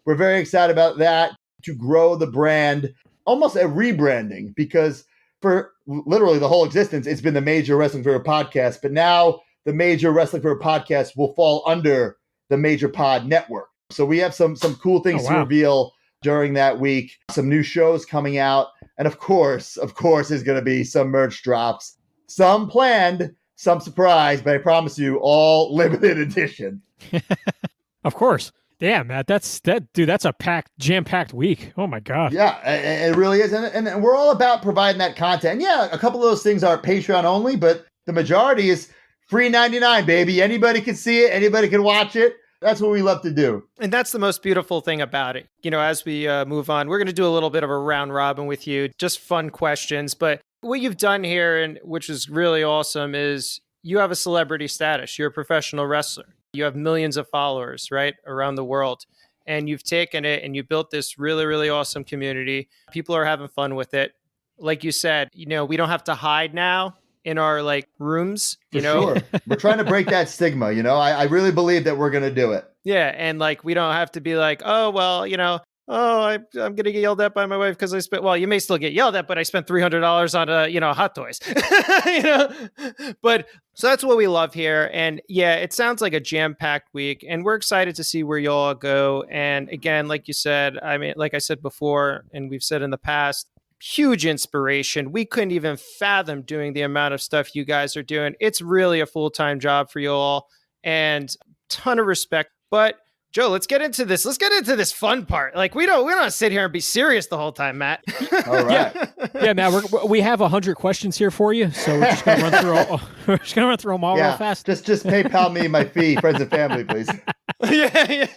we're very excited about that, to grow the brand, almost a rebranding, because for literally the whole existence, it's been the Major Wrestling Figure Podcast, but now the Major Wrestling Figure Podcast will fall under the Major Pod Network. So we have some cool things to reveal during that week, some new shows coming out, and of course, there's going to be some merch drops, some planned, some surprise, but I promise you, all limited edition. Of course. Damn, Matt, that's a jam-packed week. Oh my God. Yeah, it really is. And we're all about providing that content. Yeah, a couple of those things are Patreon only, but the majority is free 99, baby. Anybody can see it. Anybody can watch it. That's what we love to do. And that's the most beautiful thing about it. You know, as we move on, we're going to do a little bit of a round robin with you, just fun questions. But what you've done here, and which is really awesome, is you have a celebrity status. You're a professional wrestler. You have millions of followers, right, around the world. And you've taken it and you built this really, really awesome community. People are having fun with it. Like you said, you know, we don't have to hide now in our like rooms, you know. Sure. We're trying to break that stigma, you know. I really believe that we're going to do it. Yeah. And like, we don't have to be like, oh, well, you know, I'm going to get yelled at by my wife because I spent, well, you may still get yelled at, but I spent $300 on, hot toys, but so that's what we love here. And yeah, it sounds like a jam-packed week, and we're excited to see where you all go. And again, like you said, I mean, like I said before, and we've said in the past, huge inspiration. We couldn't even fathom doing the amount of stuff you guys are doing. It's really a full-time job for you all, and ton of respect. But Joe, let's get into this. Let's get into this fun part. Like we don't sit here and be serious the whole time, Matt. All right. Yeah, Matt, we have 100 questions here for you, so we're just gonna run through all. We're just gonna run through them all real fast. Just PayPal me my fee, friends and family, please. Yeah.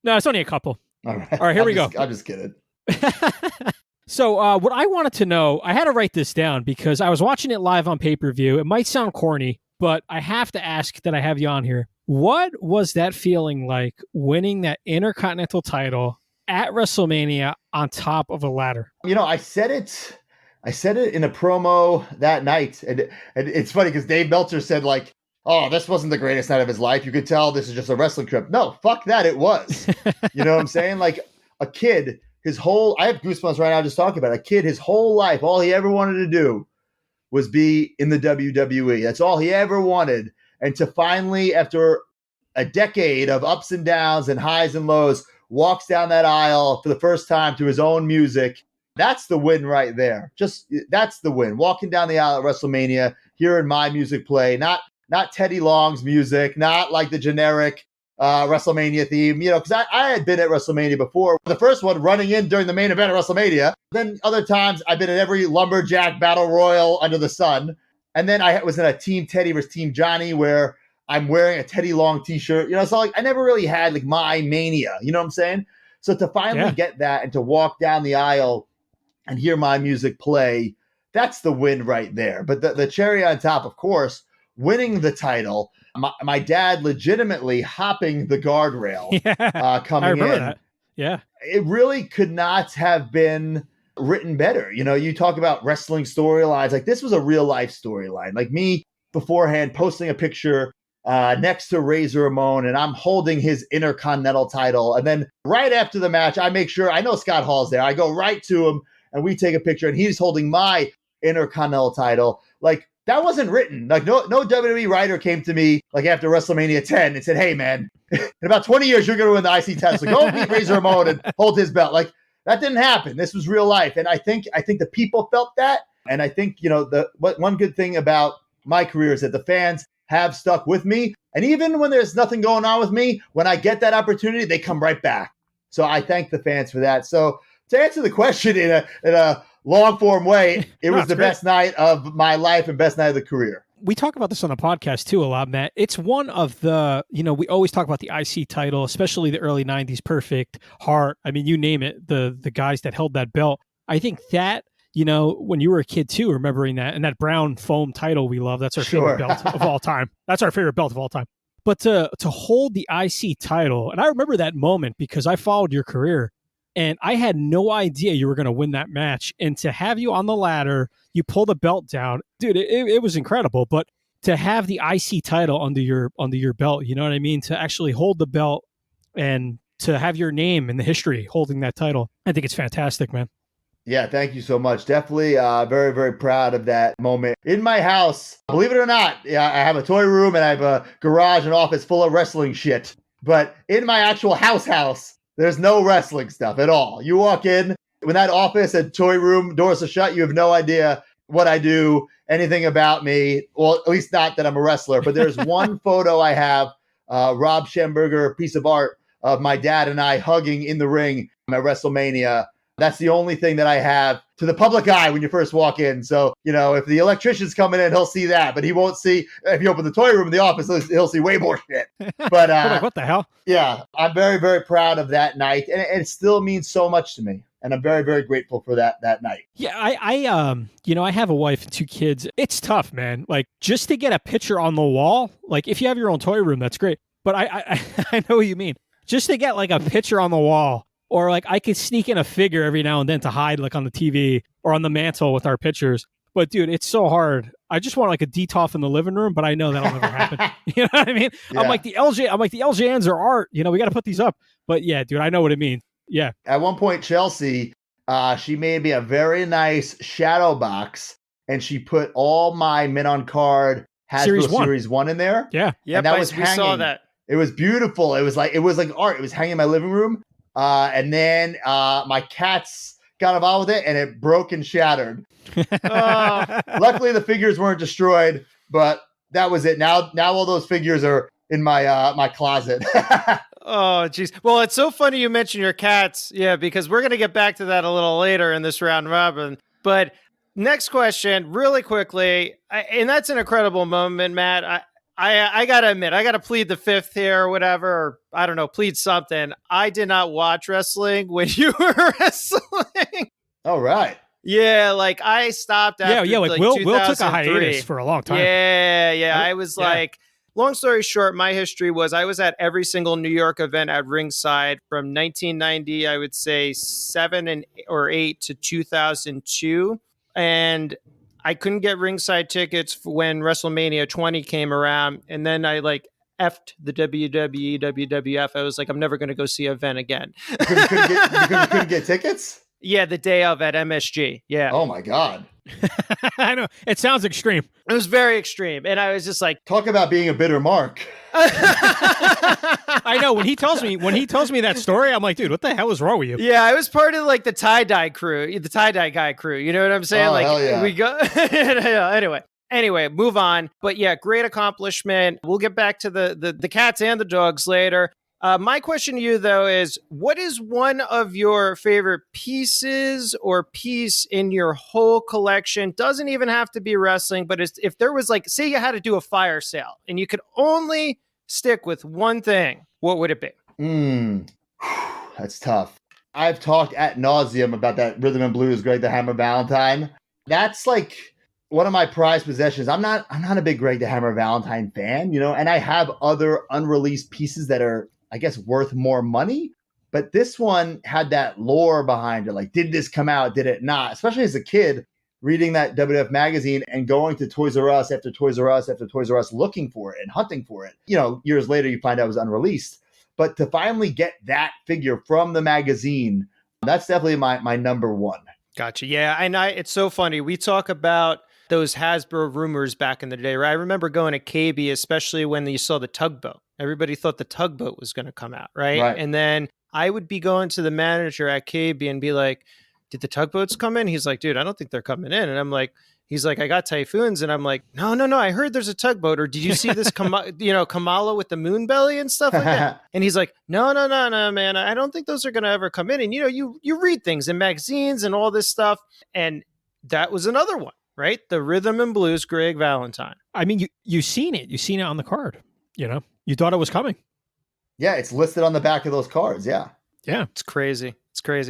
No, it's only a couple. All right, here we go. I'm just kidding. So what I wanted to know, I had to write this down because I was watching it live on pay-per-view. It might sound corny, but I have to ask that I have you on here. What was that feeling like winning that Intercontinental title at WrestleMania on top of a ladder? I said it in a promo that night. And it's funny because Dave Meltzer said, like, oh, this wasn't the greatest night of his life. You could tell this is just a wrestling trip. No, fuck that. It was. You know what I'm saying? Like a kid, I have goosebumps right now just talking about it. A kid, his whole life, all he ever wanted to do was be in the WWE. That's all he ever wanted. And to finally, after a decade of ups and downs and highs and lows, walks down that aisle for the first time to his own music. That's the win right there. That's the win. Walking down the aisle at WrestleMania, hearing my music play, not Teddy Long's music, not like the generic WrestleMania theme, because I had been at WrestleMania before. The first one running in during the main event of WrestleMania. Then other times I've been at every lumberjack battle royal under the sun. And then I was in a Team Teddy versus Team Johnny where I'm wearing a Teddy Long t-shirt, so like I never really had like my mania, you know what I'm saying? So to finally get that and to walk down the aisle and hear my music play, that's the win right there. But the cherry on top, of course, winning the title, my dad legitimately hopping the guardrail coming in. I remember that. Yeah. It really could not have been written better. You talk about wrestling storylines, like this was a real life storyline. Like me beforehand posting a picture next to Razor Ramon, and I'm holding his Intercontinental title. And then right after the match, I make sure, I know Scott Hall's there. I go right to him and we take a picture and he's holding my Intercontinental title. Like that wasn't written. Like no WWE writer came to me like after WrestleMania 10 and said, hey man, in about 20 years, you're going to win the IC title. So go beat Razor Ramon and hold his belt. Like that didn't happen. This was real life. And I think the people felt that. And I think, one good thing about my career is that the fans have stuck with me. And even when there's nothing going on with me, when I get that opportunity, they come right back. So I thank the fans for that. So to answer the question in a long form way, it was the best night of my life and best night of the career. We talk about this on the podcast too a lot, Matt. It's one of the, we always talk about the IC title, especially the early 90s, Perfect, Hart. I mean, you name it, the guys that held that belt. I think that, when you were a kid too, remembering that, and that brown foam title we love, that's our favorite belt of all time. That's our favorite belt of all time. But to hold the IC title, and I remember that moment because I followed your career, and I had no idea you were going to win that match. And to have you on the ladder, you pull the belt down, dude, it was incredible. But to have the IC title under your belt, you know what I mean? To actually hold the belt and to have your name in the history holding that title, I think it's fantastic, man. Yeah, thank you so much. Definitely very, very proud of that moment. In my house, believe it or not, I have a toy room and I have a garage and office full of wrestling shit. But in my actual house, there's no wrestling stuff at all. You walk in, when that office and toy room doors are shut, you have no idea what I do, anything about me. Well, at least not that I'm a wrestler. But there's one photo I have, Rob Schamberger, piece of art of my dad and I hugging in the ring at WrestleMania. That's the only thing that I have to the public eye when you first walk in. So, if the electrician's coming in, he'll see that, but he won't see, if you open the toy room in the office, he'll see way more shit. But like, what the hell? Yeah, I'm very, very proud of that night. And it still means so much to me. And I'm very, very grateful for that night. Yeah, I have a wife and 2 kids. It's tough, man. Like just to get a picture on the wall, like if you have your own toy room, that's great. But I know what you mean. Just to get like a picture on the wall. Or like I could sneak in a figure every now and then to hide like on the TV or on the mantle with our pictures. But dude, it's so hard. I just want like a DTOF in the living room, but I know that'll never happen. You know what I mean? Yeah. I'm like the LJNs are art. We got to put these up. But yeah, dude, I know what it means. Yeah. At one point, Chelsea, she made me a very nice shadow box, and she put all my mint on card Hasbro Series 1 in there. Yeah. Yep, and that was we hanging. saw that. It was beautiful. It was like art. It was hanging in my living room. And then my cats got involved with it, and it broke and shattered. Luckily, the figures weren't destroyed, but that was it. Now all those figures are in my my closet. Oh, geez. Well, it's so funny you mention your cats. Yeah, because we're going to get back to that a little later in this round robin. But next question, really quickly, and that's an incredible moment, Matt. I got to admit, I got to plead the fifth here or whatever, or I don't know, plead something. I did not watch wrestling when you were wrestling. All right. Yeah, like I stopped after like Will took a hiatus for a long time. Yeah. I was like, long story short, my history was I was at every single New York event at ringside from 1990, I would say 7 or 8 to 2002. And I couldn't get ringside tickets when WrestleMania 20 came around. And then I effed the WWE, WWF. I was like, I'm never going to go see an event again. You couldn't get tickets? Yeah, the day of at MSG. Yeah. Oh my God. I know. It sounds extreme. It was very extreme. And I was just like, talk about being a bitter mark. I know. When he tells me that story, I'm like, dude, what the hell is wrong with you? Yeah, I was part of the tie-dye crew, the tie-dye guy crew. You know what I'm saying? Oh, hell yeah. We go Anyway, move on. But yeah, great accomplishment. We'll get back to the cats and the dogs later. My question to you, though, is what is one of your favorite pieces or piece in your whole collection? Doesn't even have to be wrestling, but if there was say you had to do a fire sale and you could only stick with one thing, what would it be? That's tough. I've talked ad nauseum about that Rhythm and Blues Greg the Hammer Valentine. That's one of my prized possessions. I'm not a big Greg the Hammer Valentine fan, and I have other unreleased pieces that are, I guess, worth more money. But this one had that lore behind it. Did this come out? Did it not? Especially as a kid reading that WWF magazine and going to Toys R Us after Toys R Us after Toys R Us looking for it and hunting for it. Years later, you find out it was unreleased. But to finally get that figure from the magazine, that's definitely my number one. Gotcha. Yeah. And it's so funny. We talk about those Hasbro rumors back in the day, right? I remember going to KB, especially when you saw the tugboat. Everybody thought the tugboat was going to come out, right? And then I would be going to the manager at KB and be like, did the tugboats come in? He's like, dude, I don't think they're coming in. And I'm like, he's like, I got typhoons. And I'm like, no, I heard there's a tugboat. Or did you see this, Kamala with the moon belly and stuff like that? And he's like, no, man, I don't think those are going to ever come in. And, you read things in magazines and all this stuff. And that was another one, right? The Rhythm and Blues Greg Valentine. I mean, you seen it. You seen it on the card, You thought it was coming. Yeah, it's listed on the back of those cards. Yeah. It's crazy.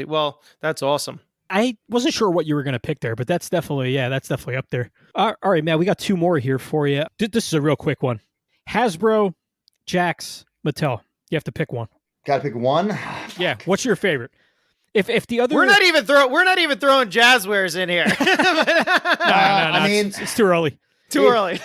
Well, that's awesome. I wasn't sure what you were going to pick there, but that's definitely up there. All right, Matt, we got two more here for you. This is a real quick one. Hasbro, Jakks, Mattel. You have to pick one. Got to pick one? Yeah. What's your favorite? If the other... We're not even throwing Jazzwares in here. No, I mean... It's too early. Early.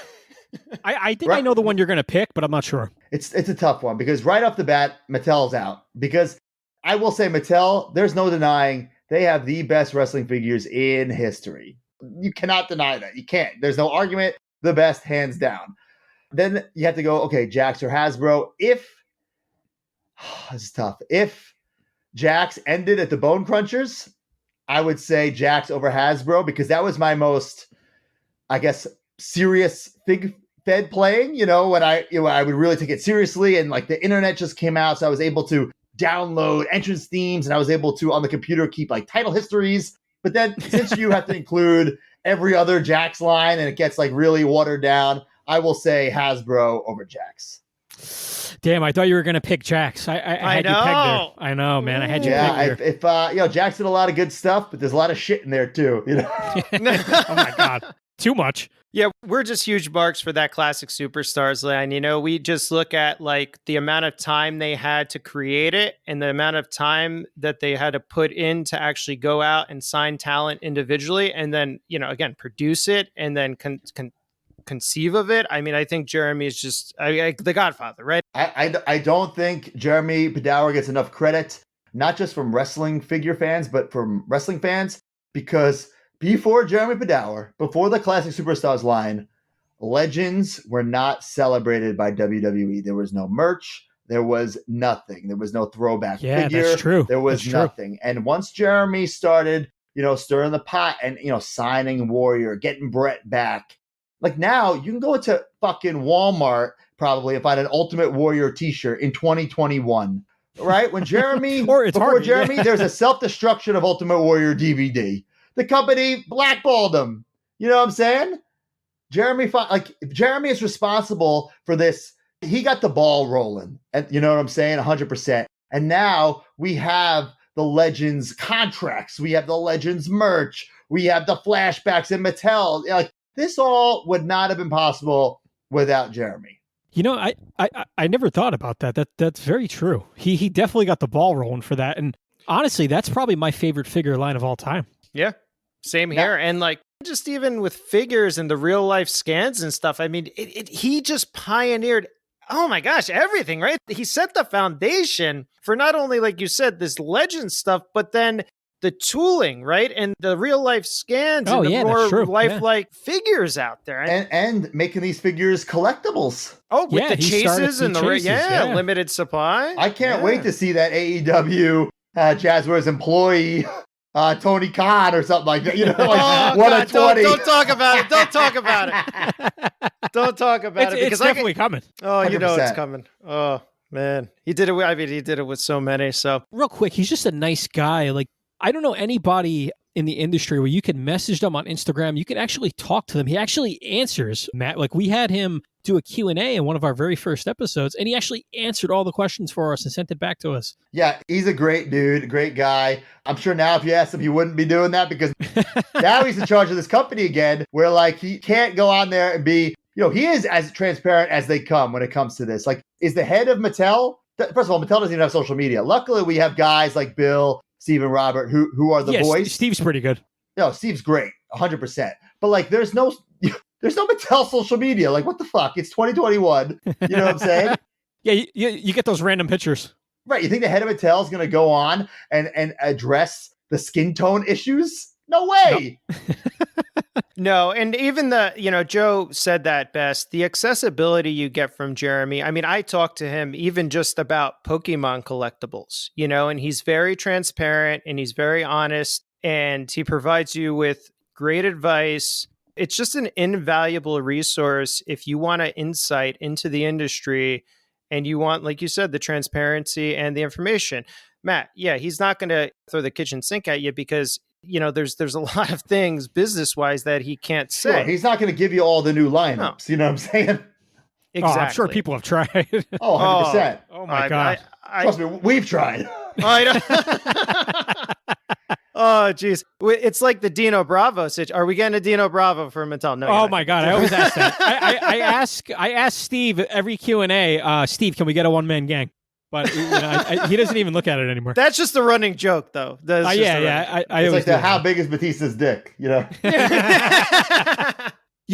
I think I know the one you're going to pick, but I'm not sure. It's a tough one because right off the bat, Mattel's out. Because I will say Mattel, there's no denying they have the best wrestling figures in history. You cannot deny that. You can't. There's no argument. The best, hands down. Then you have to go, okay, Jakks or Hasbro. This is tough. If Jakks ended at the Bone Crunchers, I would say Jakks over Hasbro because that was my most, I guess, serious fig fed playing, when I would really take it seriously and the internet just came out. So I was able to download entrance themes and I was able to on the computer keep title histories. But then since you have to include every other Jakks line and it gets really watered down, I will say Hasbro over Jakks. Damn, I thought you were going to pick Jakks. I had you pegged there. I know, man. I had you pegged there. If Jakks did a lot of good stuff, but there's a lot of shit in there too. Oh my God. Too much. Yeah, we're just huge marks for that classic superstars line. We just look at the amount of time they had to create it and the amount of time that they had to put in to actually go out and sign talent individually and then, again, produce it and then conceive of it. I mean, I think Jeremy is just the godfather, right? I don't think Jeremy Padawer gets enough credit. not just from wrestling figure fans, but from wrestling fans, because before Jeremy Padawer, before the Classic Superstars line, legends were not celebrated by WWE. There was no merch. There was nothing. There was no throwback figure. That's true. There was That's true. nothing. And once Jeremy started, stirring the pot and, signing Warrior, getting Brett back, like now you can go into fucking Walmart probably and find an Ultimate Warrior t-shirt in 2021, right? When Jeremy, Or it's before hard, Jeremy, yeah. there's a self-destruction of Ultimate Warrior DVD. The company blackballed him. You know what I'm saying? Jeremy is responsible for this. He got the ball rolling, and you know what I'm saying? 100%. And now we have the Legends contracts. We have the Legends merch. We have the flashbacks in Mattel. Like, this all would not have been possible without Jeremy. I never thought about that. That's very true. He definitely got the ball rolling for that. And honestly, that's probably my favorite figure line of all time. Yeah, same here. And like, just even with figures and the real life scans and stuff, I mean, he just pioneered, oh my gosh, everything, right? He set the foundation for not only, like you said, this legend stuff, but then the tooling, right? And the real life scans and the more lifelike figures out there. And making these figures collectibles. Oh, with the chases and the limited supply. I can't wait to see that AEW Jazzwares employee Tony Khan or something like that. 1 of 20. Don't talk about it. Don't talk about it. Don't talk about it. Because it's definitely coming. Oh, 100%. It's coming. Oh, man. He did it. I mean, he did it with so many. So real quick, he's just a nice guy. Like, I don't know anybody in the industry where you can message them on Instagram. You can actually talk to them. He actually answers, Matt. Like, we had him do a Q&A in one of our very first episodes, and he actually answered all the questions for us and sent it back to us. Yeah, he's a great dude, great guy. I'm sure now if you asked him, he wouldn't be doing that because now he's in charge of this company again, where like he can't go on there and be, he is as transparent as they come when it comes to this. Like, is the head of Mattel, first of all, Mattel doesn't even have social media. Luckily, we have guys like Bill, Steve, and Robert who are the voice. Steve's pretty good. No, Steve's great, 100%. But like, there's no Mattel social media. Like, what the fuck? It's 2021. You know what I'm saying? Yeah, you get those random pictures. Right. You think the head of Mattel is going to go on and address the skin tone issues? No way. Nope. No. And even Joe said that best. The accessibility you get from Jeremy. I mean, I talked to him even just about Pokemon collectibles, and he's very transparent and he's very honest and he provides you with great advice. It's just an invaluable resource if you want an insight into the industry and you want, like you said, the transparency and the information. Matt, he's not going to throw the kitchen sink at you because, there's a lot of things business-wise that he can't say. Sure, he's not going to give you all the new lineups. No. You know what I'm saying? Exactly. Oh, I'm sure people have tried. 100%. Oh my God. Trust me, we've tried. Oh, geez. It's like the Dino Bravo situation. Are we getting a Dino Bravo for Mattel? No. Oh, my God. I always ask that. I ask Steve every Q&A, Steve, can we get a one-man gang? But he doesn't even look at it anymore. That's just a running joke, though. It's like how big is Batista's dick, You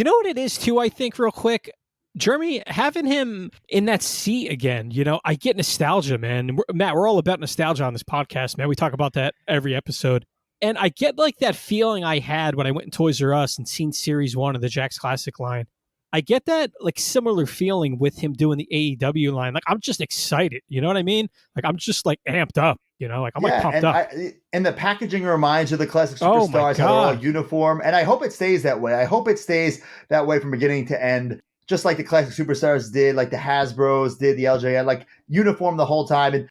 know what it is, too, I think, real quick? Jeremy, having him in that seat again, I get nostalgia, man. Matt, we're all about nostalgia on this podcast, man. We talk about that every episode. And I get like that feeling I had when I went in Toys R Us and seen Series 1 of the Jakks Classic line. I get that like similar feeling with him doing the AEW line. Like, I'm just excited. You know what I mean? Like, I'm just like amped up, like I'm like pumped up. And the packaging reminds you of the Classic Superstars that are all uniform. And I hope it stays that way. I hope it stays that way from beginning to end. Just like the Classic Superstars did, like the Hasbros did, the LJN, like uniform the whole time. And,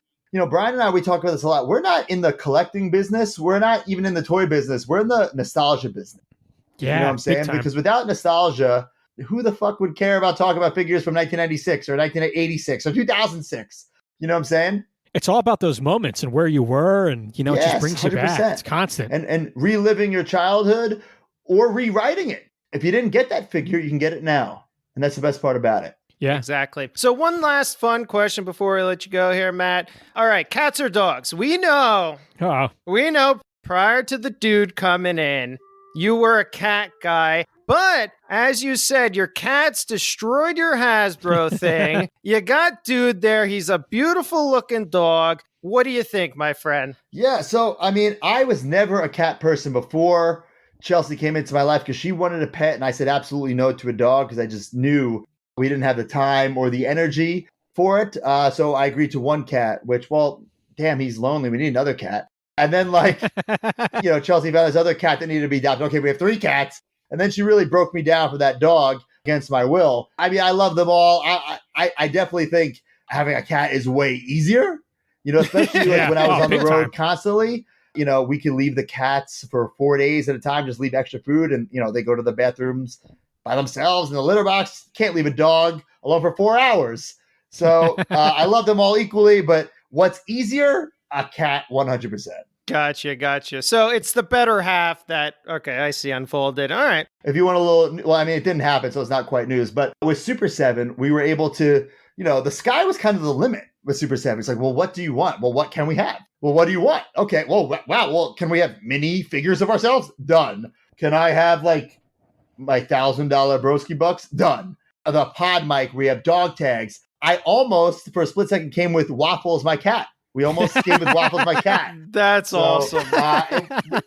Brian and I, we talk about this a lot. We're not in the collecting business. We're not even in the toy business. We're in the nostalgia business. Yeah, you know what I'm saying? Because without nostalgia, who the fuck would care about talking about figures from 1996 or 1986 or 2006? You know what I'm saying? It's all about those moments and where you were and, it just brings 100%. You back. It's constant. And reliving your childhood or rewriting it. If you didn't get that figure, you can get it now. And that's the best part about it. Yeah, exactly. So one last fun question before I let you go here, Matt. All right, cats or dogs? We know prior to the dude coming in, you were a cat guy. But as you said, your cats destroyed your Hasbro thing. You got dude there. He's a beautiful looking dog. what do you think, my friend? Yeah, so I mean, I was never a cat person before Chelsea came into my life because she wanted a pet, and I said absolutely no to a dog because I just knew we didn't have the time or the energy for it. So I agreed to one cat, which, well, damn, he's lonely. We need another cat. And then, like, Chelsea found this other cat that needed to be adopted. Okay, we have 3 cats. And then she really broke me down for that dog against my will. I mean, I love them all. I definitely think having a cat is way easier, especially like when I was on the road constantly. We could leave the cats for 4 days at a time, just leave extra food. And, they go to the bathrooms by themselves in the litter box. Can't leave a dog alone for 4 hours. So I love them all equally. But what's easier? A cat 100%. Gotcha. So it's the better half that, okay, I see unfolded. All right. If you want a little, well, I mean, it didn't happen, so it's not quite news. But with Super 7, we were able to, the sky was kind of the limit with Super 7. It's like, well, what do you want? Well, what can we have? Well, what do you want? Okay, well, wow. Well, can we have mini figures of ourselves? Done. Can I have like my $1,000 broski bucks? Done. The pod mic, we have dog tags. I almost, for a split second, came with Waffles, my cat. We almost came with Waffles, my cat. That's awesome.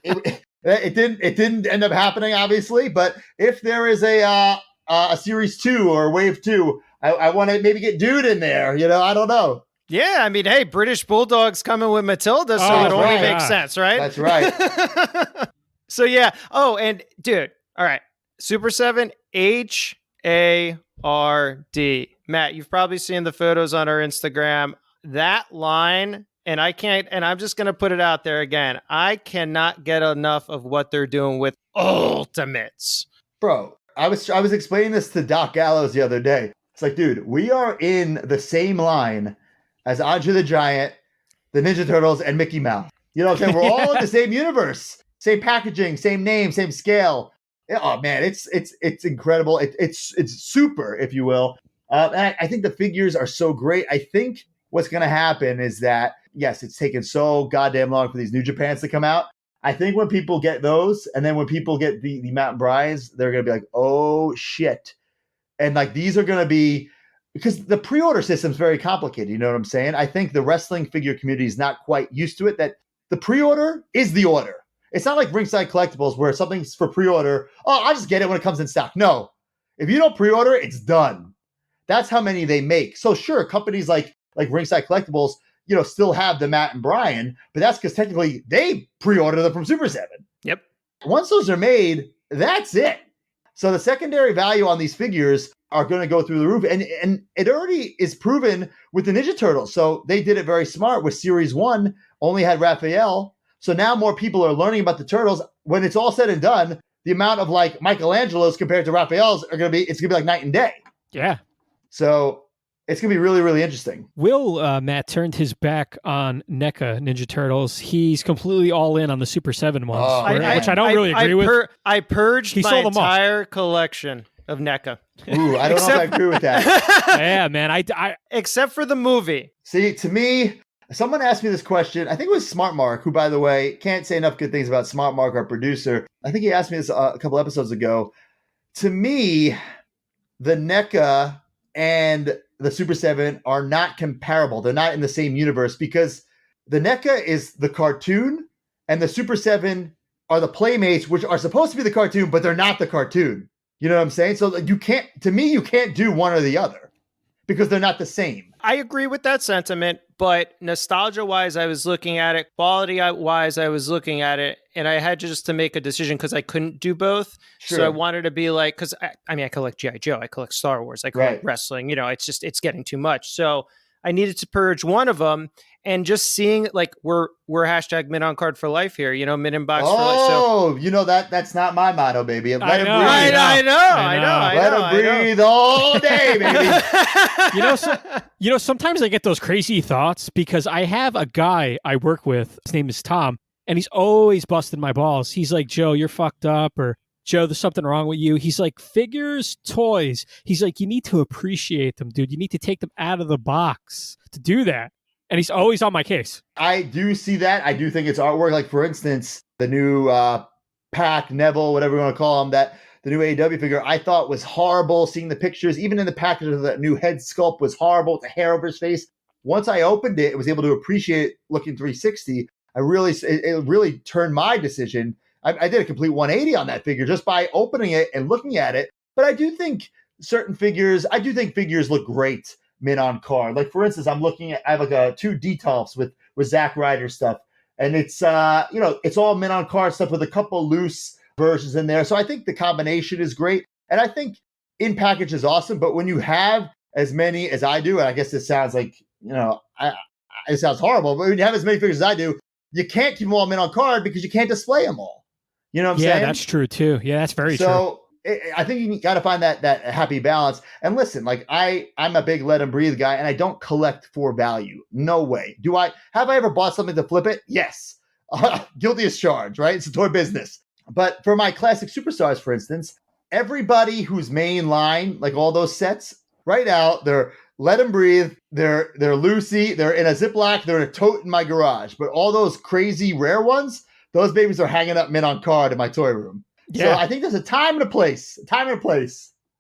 It didn't end up happening, obviously. But if there is a series 2 or wave 2, I want to maybe get Dude in there. I don't know. Yeah, I mean, hey, British Bulldog's coming with Matilda, so it only makes sense, right? That's right. So yeah. Oh, and dude, all right, Super 7 HARD. Matt, you've probably seen the photos on our Instagram. That line, and I'm just going to put it out there again. I cannot get enough of what they're doing with Ultimates. Bro, I was explaining this to Doc Gallows the other day. It's like, dude, we are in the same line as Andre the Giant, the Ninja Turtles, and Mickey Mouse. You know what I'm saying? We're all in the same universe. Same packaging, same name, same scale. Oh, man, it's incredible. It's super, if you will. And I think the figures are so great. I think what's going to happen is that, yes, it's taken so goddamn long for these New Japans to come out. I think when people get those, and then when people get the Matt and Brian's, they're going to be like, oh, shit. And like these are going to be, because the pre-order system is very complicated. You know what I'm saying? I think the wrestling figure community is not quite used to it, that the pre-order is the order. It's not like Ringside Collectibles where something's for pre-order. Oh, I'll just get it when it comes in stock. No. If you don't pre-order, it's done. That's how many they make. So sure, companies like Ringside Collectibles, still have the Matt and Brian, but that's because technically they pre-order them from Super 7. Yep. Once those are made, that's it. So the secondary value on these figures are going to go through the roof. And it already is proven with the Ninja Turtles. So they did it very smart with Series 1, only had Raphael. So now more people are learning about the Turtles. When it's all said and done, the amount of like Michelangelos compared to Raphael's it's going to be like night and day. Yeah. So it's going to be really, really interesting. Will Matt turned his back on NECA Ninja Turtles. He's completely all in on the Super 7 ones, which I don't really agree with. I purged my entire collection of NECA. Ooh, I don't know if I agree with that. Yeah, man. I except for the movie. See, to me, someone asked me this question. I think it was Smart Mark, who, by the way, can't say enough good things about Smart Mark, our producer. I think he asked me this a couple episodes ago. To me, the NECA and the Super 7 are not comparable. They're not in the same universe because the NECA is the cartoon and the Super 7 are the Playmates, which are supposed to be the cartoon, but they're not the cartoon. You know what I'm saying? So you can't do one or the other because they're not the same. I agree with that sentiment, but nostalgia-wise, I was looking at it. Quality-wise, I was looking at it, and I had just to make a decision because I couldn't do both. Sure. So I wanted to be like, because I collect G.I. Joe, I collect Star Wars, I collect wrestling. It's getting too much. So I needed to purge one of them, and just seeing like we're hashtag mid on card for life here. Mid in box for life. So that's not my motto, baby. Let him breathe. I know. Let him breathe all day, baby. Sometimes I get those crazy thoughts because I have a guy I work with. His name is Tom, and he's always busting my balls. He's like, Joe, you're fucked up, or Joe, there's something wrong with you. He's like, figures, toys. He's like, you need to appreciate them, dude. You need to take them out of the box to do that. And he's always on my case. I do see that. I do think it's artwork. Like, for instance, the new Pac, Neville, whatever you want to call him, that the new AEW figure, I thought was horrible. Seeing the pictures, even in the package of that new head sculpt was horrible with the hair over his face. once I opened it, I was able to appreciate looking 360. It really turned my decision. I did a complete 180 on that figure just by opening it and looking at it. But I do think figures look great mint on card. Like, for instance, I have like a 2 Detolfs with Zack Ryder stuff. And it's, it's all mint on card stuff with a couple loose versions in there. So I think the combination is great. And I think in package is awesome. But when you have as many as I do, and I guess this sounds like, it sounds horrible, but when you have as many figures as I do, you can't keep them all mint on card because you can't display them all. You know what I'm saying? Yeah, that's true too. Yeah, that's very true. So I think you got to find that happy balance. And listen, like I'm a big let 'em breathe guy, and I don't collect for value. No way. Have I ever bought something to flip it? Yes. Guilty as charged, right? It's a toy business. But for my classic superstars, for instance, everybody who's main line, like all those sets, right out, they're let 'em breathe. They're Lucy. They're in a Ziploc. They're in a tote in my garage. But all those crazy rare ones, those babies are hanging up mint on card in my toy room. Yeah. So I think there's a time and a place.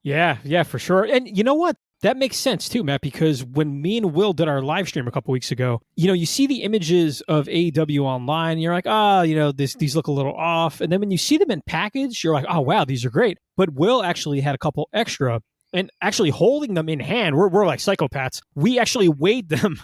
Yeah, for sure. And you know what? That makes sense too, Matt, because when me and Will did our live stream a couple weeks ago, you see the images of AEW online, and you're like, these look a little off. And then when you see them in package, you're like, oh, wow, these are great. But Will actually had a couple extra, and actually holding them in hand, we're like psychopaths. We actually weighed them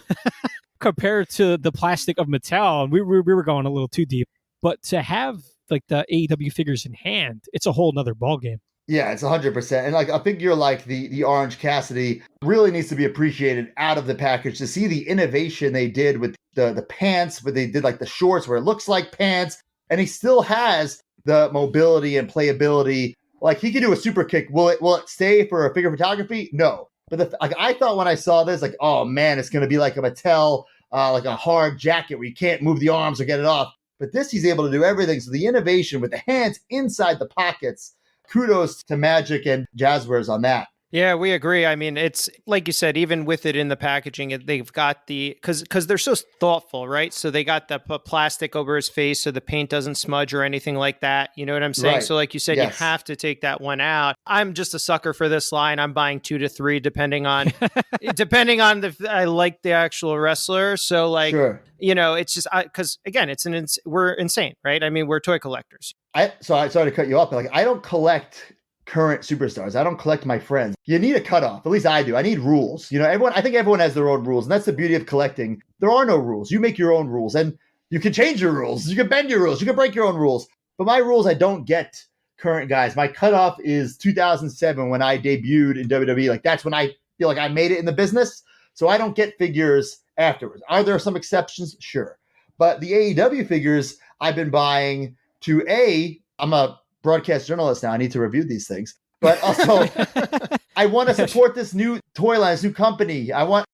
compared to the plastic of Mattel, and we were going a little too deep. But to have like the AEW figures in hand, it's a whole nother ballgame. Yeah, it's 100%. And like a figure like the Orange Cassidy really needs to be appreciated out of the package. To see the innovation they did with the pants, but they did like the shorts where it looks like pants, and he still has the mobility and playability. Like he could do a super kick. Will it stay for a figure photography? No. But I thought when I saw this, like, oh man, it's going to be like a Mattel, like a hard jacket where you can't move the arms or get it off. But this, he's able to do everything. So the innovation with the hands inside the pockets, kudos to Magic and Jazzwares on that. Yeah, we agree. I mean, it's like you said, even with it in the packaging, they've got because they're so thoughtful, right? So they got the plastic over his face so the paint doesn't smudge or anything like that. You know what I'm saying? Right. So like you said, Yes. You have to take that one out. I'm just a sucker for this line. I'm buying 2 to 3 depending on I like the actual wrestler. So like, Sure. It's just because again, we're insane, right? I mean, we're toy collectors. So I sorry to cut you off, but like I don't collect current superstars. I don't collect my friends. You need a cutoff. At least I do. I need rules. I think everyone has their own rules, and that's the beauty of collecting. There are no rules. You make your own rules, and you can change your rules. You can bend your rules. You can break your own rules. But my rules, I don't get current guys. My cutoff is 2007 when I debuted in WWE. Like that's when I feel like I made it in the business. So I don't get figures afterwards. Are there some exceptions? Sure. But the AEW figures I've been buying I'm a broadcast journalist now. I need to review these things. But also, I want to support this new toy line, this new company. I want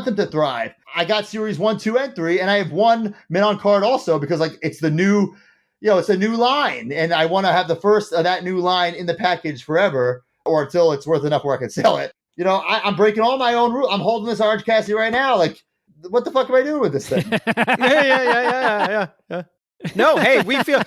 them to thrive. I got series 1, 2, and 3, and I have one mint on card also because like it's the new, it's a new line, and I want to have the first of that new line in the package forever, or until it's worth enough where I can sell it. I'm breaking all my own rules. I'm holding this Orange Cassidy right now. Like, what the fuck am I doing with this thing? Yeah. No, hey, we feel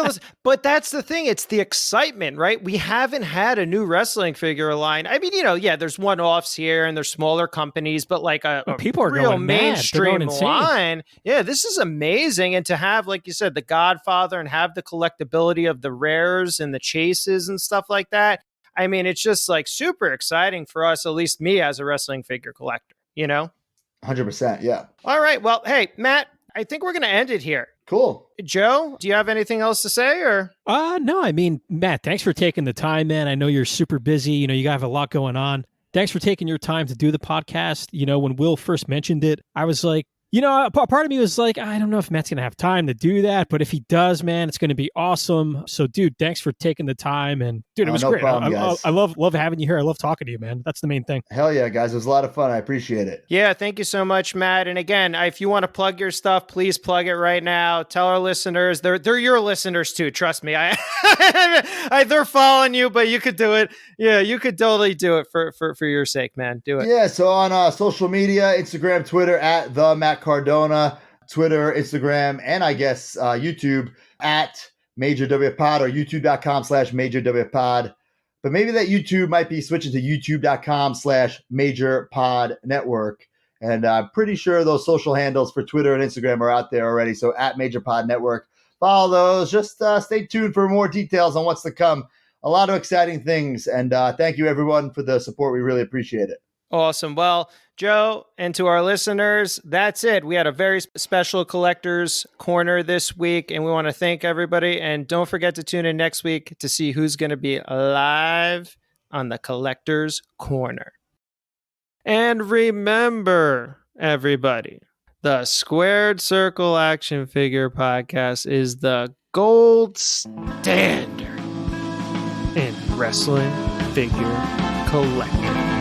this, but that's the thing. It's the excitement, right? We haven't had a new wrestling figure line. I mean, there's one-offs here and there's smaller companies, but like a people are real going mainstream mad. line. Yeah, this is amazing. And to have, like you said, the Godfather and have the collectability of the rares and the chases and stuff like that. I mean, it's just like super exciting for us, at least me as a wrestling figure collector, 100%. Yeah. All right. Well, hey, Matt, I think we're going to end it here. Cool. Joe, do you have anything else to say or? No, I mean, Matt, thanks for taking the time, man. I know you're super busy. You have a lot going on. Thanks for taking your time to do the podcast. When Will first mentioned it, I was like, part of me was like, I don't know if Matt's going to have time to do that, but if he does, man, it's going to be awesome. So, dude, thanks for taking the time. And, dude, it was great. Problem, guys. I love having you here. I love talking to you, man. That's the main thing. Hell yeah, guys. It was a lot of fun. I appreciate it. Yeah, thank you so much, Matt. And again, if you want to plug your stuff, please plug it right now. Tell our listeners. They're your listeners too. Trust me. They're following you, but you could do it. Yeah, you could totally do it for your sake, man. Do it. Yeah, so on social media, Instagram, Twitter, at the Matt Cardona, Twitter, Instagram, and I guess YouTube at Major WFPod or youtube.com/Major WFPod. But maybe that YouTube might be switching to youtube.com/Major Pod Network. And I'm pretty sure those social handles for Twitter and Instagram are out there already. So at Major Pod Network, follow those. Just stay tuned for more details on what's to come. A lot of exciting things. And thank you, everyone, for the support. We really appreciate it. Awesome. Well, Joe, and to our listeners, that's it. We had a very special Collector's Corner this week, and we want to thank everybody. And don't forget to tune in next week to see who's going to be live on the Collector's Corner. And remember, everybody, the Squared Circle Action Figure Podcast is the gold standard in wrestling figure collecting.